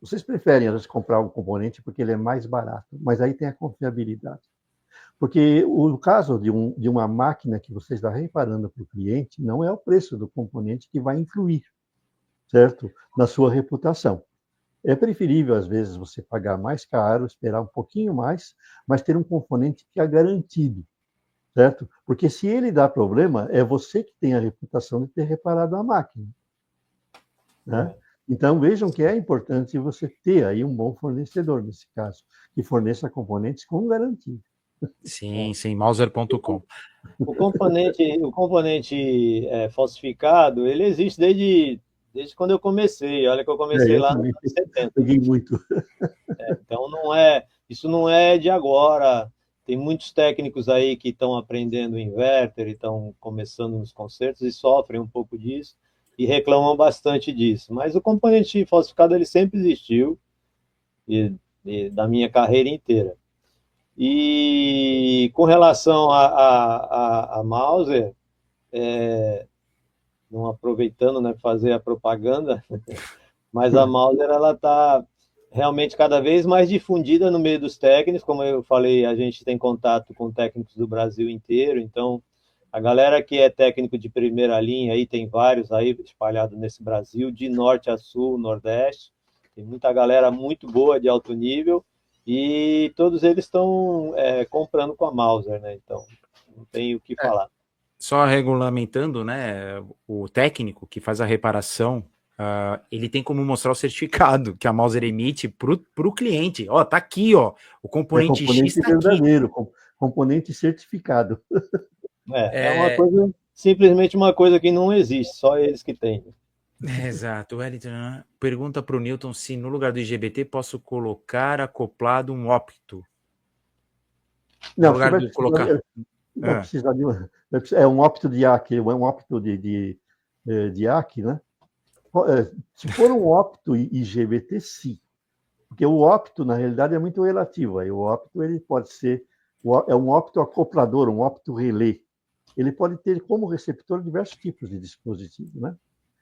vocês preferem, às vezes, comprar um componente porque ele é mais barato, mas aí tem a confiabilidade. Porque o caso de uma máquina que você está reparando para o cliente não é o preço do componente que vai influir, certo? Na sua reputação. É preferível, às vezes, você pagar mais caro, esperar um pouquinho mais, mas ter um componente que é garantido, certo? Porque se ele dá problema, é você que tem a reputação de ter reparado a máquina, né? Então, vejam que é importante você ter aí um bom fornecedor, nesse caso, que forneça componentes com garantia. Sim, Mauser.com. O componente falsificado, ele existe desde quando eu comecei. Olha que eu comecei lá nos anos 70. Peguei muito. Então, não é Isso não é de agora. Tem muitos técnicos aí que estão aprendendo inverter e estão começando nos concertos e sofrem um pouco disso e reclamam bastante disso. Mas o componente falsificado ele sempre existiu e da minha carreira inteira. E com relação a Mauser, não aproveitando, né, fazer a propaganda, mas a Mauser ela está realmente cada vez mais difundida no meio dos técnicos. Como eu falei, a gente tem contato com técnicos do Brasil inteiro, então a galera que é técnico de primeira linha, aí tem vários aí espalhados nesse Brasil, de norte a sul, nordeste, tem muita galera muito boa de alto nível, e todos eles estão comprando com a Mauser, né? Então, não tem o que falar. Só regulamentando, né, o técnico que faz a reparação, ele tem como mostrar o certificado que a Mauser emite para o cliente. Ó, tá aqui, ó, o componente X tá verdadeiro, aqui. Componente certificado. É uma coisa, simplesmente uma coisa que não existe, só eles que têm. Exato. O Wellington pergunta para o Newton se no lugar do IGBT posso colocar acoplado um opto. Não, no lugar de colocar... Não precisa de um opto de AC, é um opto de AC, né? Se for um opto IGBT, sim. Porque o opto, na realidade, é muito relativo. Aí o opto ele pode ser um opto acoplador, um opto relé. Ele pode ter como receptor diversos tipos de dispositivos, né?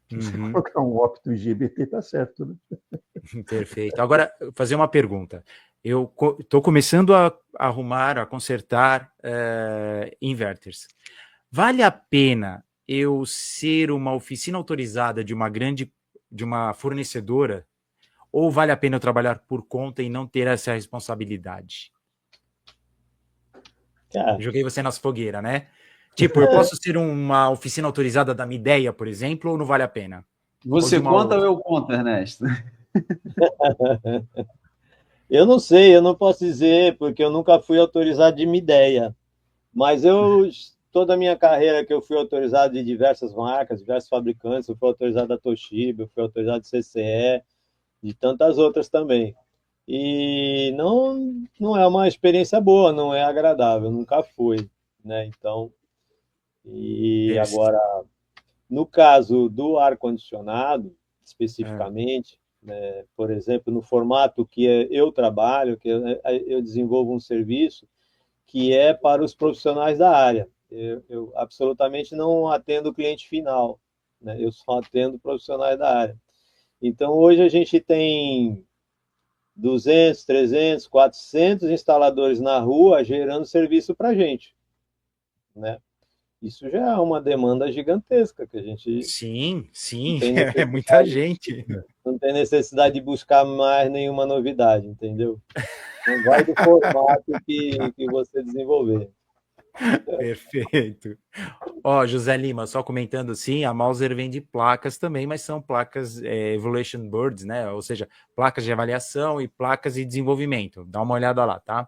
Se você colocar um opto IGBT, tá certo, né? Perfeito. Agora, fazer uma pergunta. Eu estou começando a arrumar, a consertar inverters. Vale a pena eu ser uma oficina autorizada de uma fornecedora, ou vale a pena eu trabalhar por conta e não ter essa responsabilidade? Joguei você nas fogueiras, né? Tipo, eu posso ser uma oficina autorizada da Midea, por exemplo, ou não vale a pena? Você conta ou eu conto, Ernesto? Eu não sei, eu não posso dizer, porque eu nunca fui autorizado de Midea. Mas toda a minha carreira que eu fui autorizado de diversas marcas, diversos fabricantes, eu fui autorizado da Toshiba, eu fui autorizado de CCE, de tantas outras também. E não é uma experiência boa, não é agradável, nunca foi, né? Então, agora, no caso do ar-condicionado, especificamente, né, por exemplo, no formato que eu trabalho, que eu desenvolvo um serviço que é para os profissionais da área. Eu absolutamente não atendo o cliente final, né? Eu só atendo profissionais da área. Então, hoje a gente tem 200, 300, 400 instaladores na rua gerando serviço para a gente, né? Isso já é uma demanda gigantesca que a gente... Sim, é muita gente. Não tem necessidade de buscar mais nenhuma novidade, entendeu? Não vai do formato que você desenvolver. Perfeito. Ó, José Lima, só comentando, sim, a Mauser vende placas também, mas são placas Evaluation Boards, né? Ou seja, placas de avaliação e placas de desenvolvimento. Dá uma olhada lá, tá?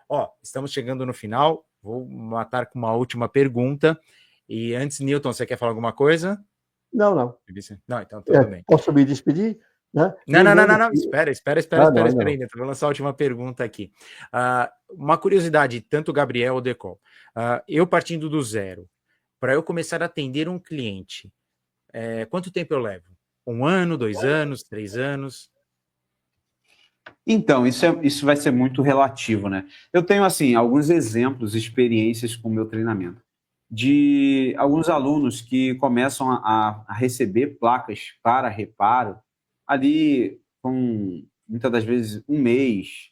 Ó, estamos chegando no final. Vou matar com uma última pergunta. E antes, Newton, você quer falar alguma coisa? Não. Não, então tudo bem. Posso me despedir? Né? Não. Espera aí, vou lançar a última pergunta aqui. Uma curiosidade, tanto Gabriel ou Decol. Eu partindo do zero, para eu começar a atender um cliente, quanto tempo eu levo? 1 ano, 2 anos, 3 anos? Então, isso vai ser muito relativo, né? Eu tenho, assim, alguns exemplos, experiências com o meu treinamento, de alguns alunos que começam a receber placas para reparo, ali com, muitas das vezes, 1 mês,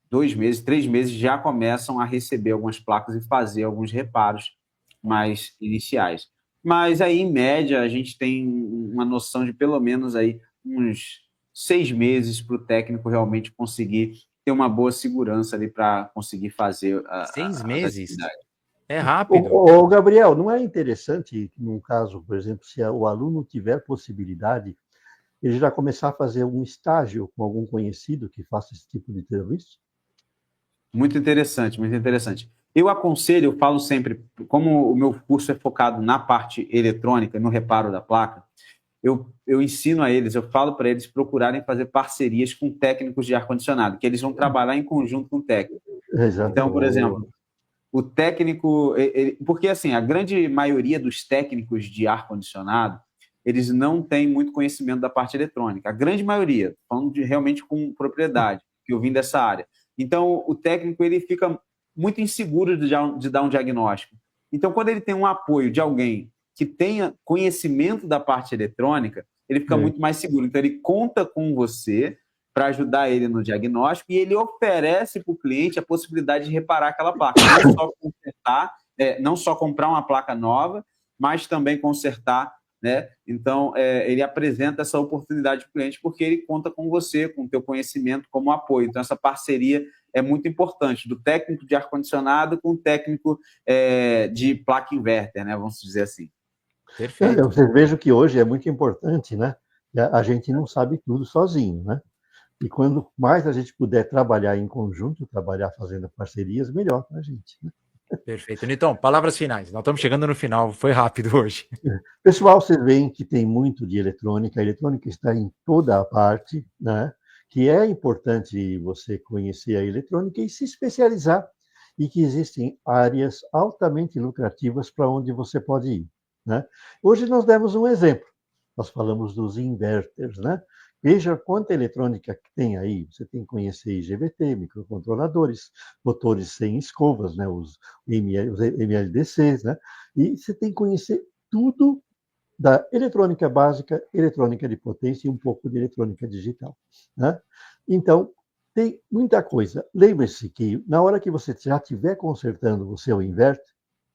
2 meses, 3 meses, já começam a receber algumas placas e fazer alguns reparos mais iniciais. Mas aí, em média, a gente tem uma noção de pelo menos aí uns 6 meses para o técnico realmente conseguir ter uma boa segurança ali para conseguir fazer 6 meses? É rápido. Ô, Gabriel, não é interessante, num caso, por exemplo, se o aluno tiver possibilidade, ele já começar a fazer um estágio com algum conhecido que faça esse tipo de serviço? Muito interessante, muito interessante. Eu aconselho, eu falo sempre, como o meu curso é focado na parte eletrônica, no reparo da placa, eu ensino a eles, eu falo para eles procurarem fazer parcerias com técnicos de ar-condicionado, que eles vão trabalhar em conjunto com o técnico. Então, por exemplo, o técnico... porque, assim, a grande maioria dos técnicos de ar-condicionado, eles não têm muito conhecimento da parte eletrônica. A grande maioria, falando realmente com propriedade, que eu vim dessa área. Então, o técnico ele fica muito inseguro de dar um diagnóstico. Então, quando ele tem um apoio de alguém que tenha conhecimento da parte eletrônica, ele fica muito mais seguro. Então, ele conta com você para ajudar ele no diagnóstico e ele oferece para o cliente a possibilidade de reparar aquela placa. Não só consertar, não só comprar uma placa nova, mas também consertar, né? Então, ele apresenta essa oportunidade para o cliente porque ele conta com você, com o teu conhecimento como apoio. Então, essa parceria é muito importante, do técnico de ar-condicionado com o técnico de placa inverter, né? Vamos dizer assim. Perfeito. Vocês vejam que hoje é muito importante, né? A gente não sabe tudo sozinho, né? E quando mais a gente puder trabalhar em conjunto, trabalhar fazendo parcerias, melhor para a gente, né? Perfeito. Newton, palavras finais. Nós estamos chegando no final, foi rápido hoje. Pessoal, vocês veem que tem muito de eletrônica. A eletrônica está em toda a parte, né? Que é importante você conhecer a eletrônica e se especializar, e que existem áreas altamente lucrativas para onde você pode ir, né? Hoje nós demos um exemplo. Nós falamos dos inverters, né? Veja quanta eletrônica que tem aí. Você tem que conhecer IGBT, microcontroladores, motores sem escovas, né? Os MLDCs, né? E você tem que conhecer tudo da eletrônica básica, eletrônica de potência e um pouco de eletrônica digital, né? Então, tem muita coisa. Lembre-se que na hora que você já estiver consertando o seu inverter,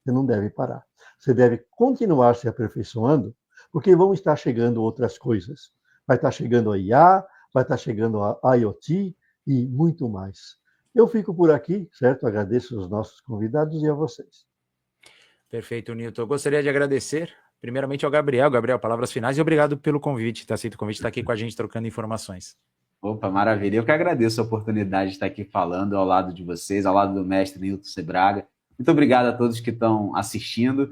você não deve parar. Você deve continuar se aperfeiçoando, porque vão estar chegando outras coisas. Vai estar chegando a IA, vai estar chegando a IoT e muito mais. Eu fico por aqui, certo? Agradeço aos nossos convidados e a vocês. Perfeito, Newton. Eu gostaria de agradecer, primeiramente, ao Gabriel. Gabriel, palavras finais e obrigado pelo convite, ter aceito o convite, estar aqui com a gente trocando informações. Opa, maravilha. Eu que agradeço a oportunidade de estar aqui falando ao lado de vocês, ao lado do mestre Newton Sebraga. Muito obrigado a todos que estão assistindo.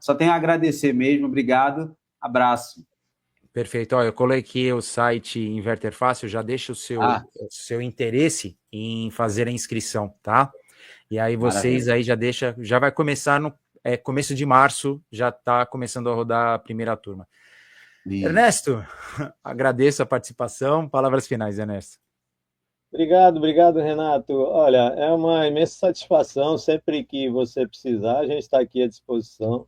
Só tenho a agradecer mesmo. Obrigado. Abraço. Perfeito. Ó, eu coloquei o site Inverter Fácil, já deixa o seu interesse em fazer a inscrição, tá? E aí vocês aí já vai começar no começo de março, já está começando a rodar a primeira turma. Isso. Ernesto, agradeço a participação. Palavras finais, Ernesto. Obrigado, Renato. Olha, é uma imensa satisfação. Sempre que você precisar, a gente está aqui à disposição.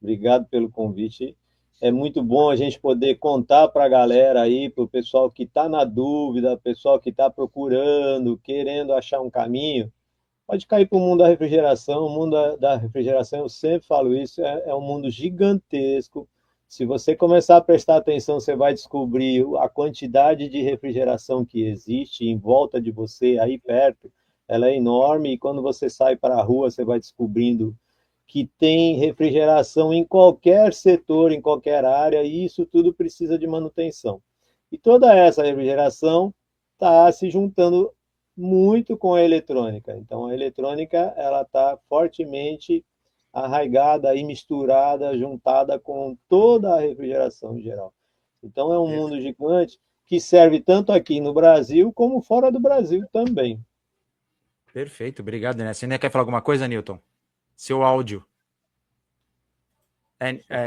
Obrigado pelo convite. É muito bom a gente poder contar para a galera aí, para o pessoal que está na dúvida, pessoal que está procurando, querendo achar um caminho. Pode cair para o mundo da refrigeração. O mundo da refrigeração, eu sempre falo isso, é um mundo gigantesco. Se você começar a prestar atenção, você vai descobrir a quantidade de refrigeração que existe em volta de você, aí perto. Ela é enorme e quando você sai para a rua, você vai descobrindo que tem refrigeração em qualquer setor, em qualquer área, e isso tudo precisa de manutenção. E toda essa refrigeração está se juntando muito com a eletrônica. Então, a eletrônica ela está fortemente arraigada e misturada, juntada com toda a refrigeração em geral. Então, é um mundo gigante que serve tanto aqui no Brasil como fora do Brasil também. Perfeito, obrigado, né? Você ainda quer falar alguma coisa, Newton? Seu áudio.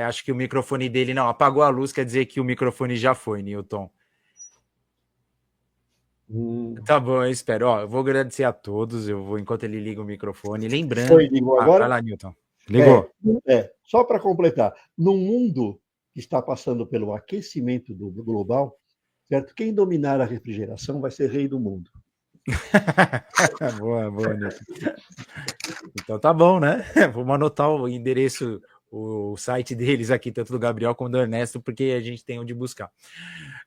Acho que o microfone dele não apagou a luz, quer dizer que o microfone já foi, Newton. Tá bom, eu espero. Ó, eu vou agradecer a todos. Enquanto ele liga o microfone, lembrando. Oi, ligou agora? Vai lá, Newton. Ligou. Só para completar, no mundo que está passando pelo aquecimento global, certo? Quem dominar a refrigeração vai ser rei do mundo. Boa, Newton. Então tá bom, né? Vamos anotar o endereço, o site deles aqui, tanto do Gabriel como do Ernesto, porque a gente tem onde buscar.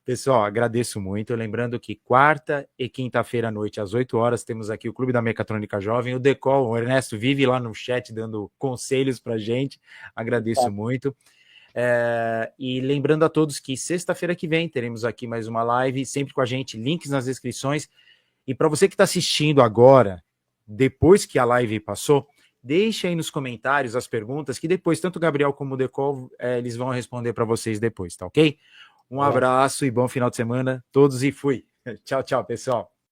Pessoal, agradeço muito. Lembrando que quarta e quinta-feira à noite, às 8 horas, temos aqui o Clube da Mecatrônica Jovem. O Decol, o Ernesto vive lá no chat dando conselhos pra gente. Agradeço muito. E lembrando a todos que sexta-feira que vem teremos aqui mais uma live, sempre com a gente, links nas descrições. E para você que está assistindo agora, depois que a live passou, Deixe aí nos comentários as perguntas, que depois, tanto o Gabriel como o Decol, eles vão responder para vocês depois, tá ok? Um abraço e bom final de semana, todos, e fui. Tchau, tchau, pessoal.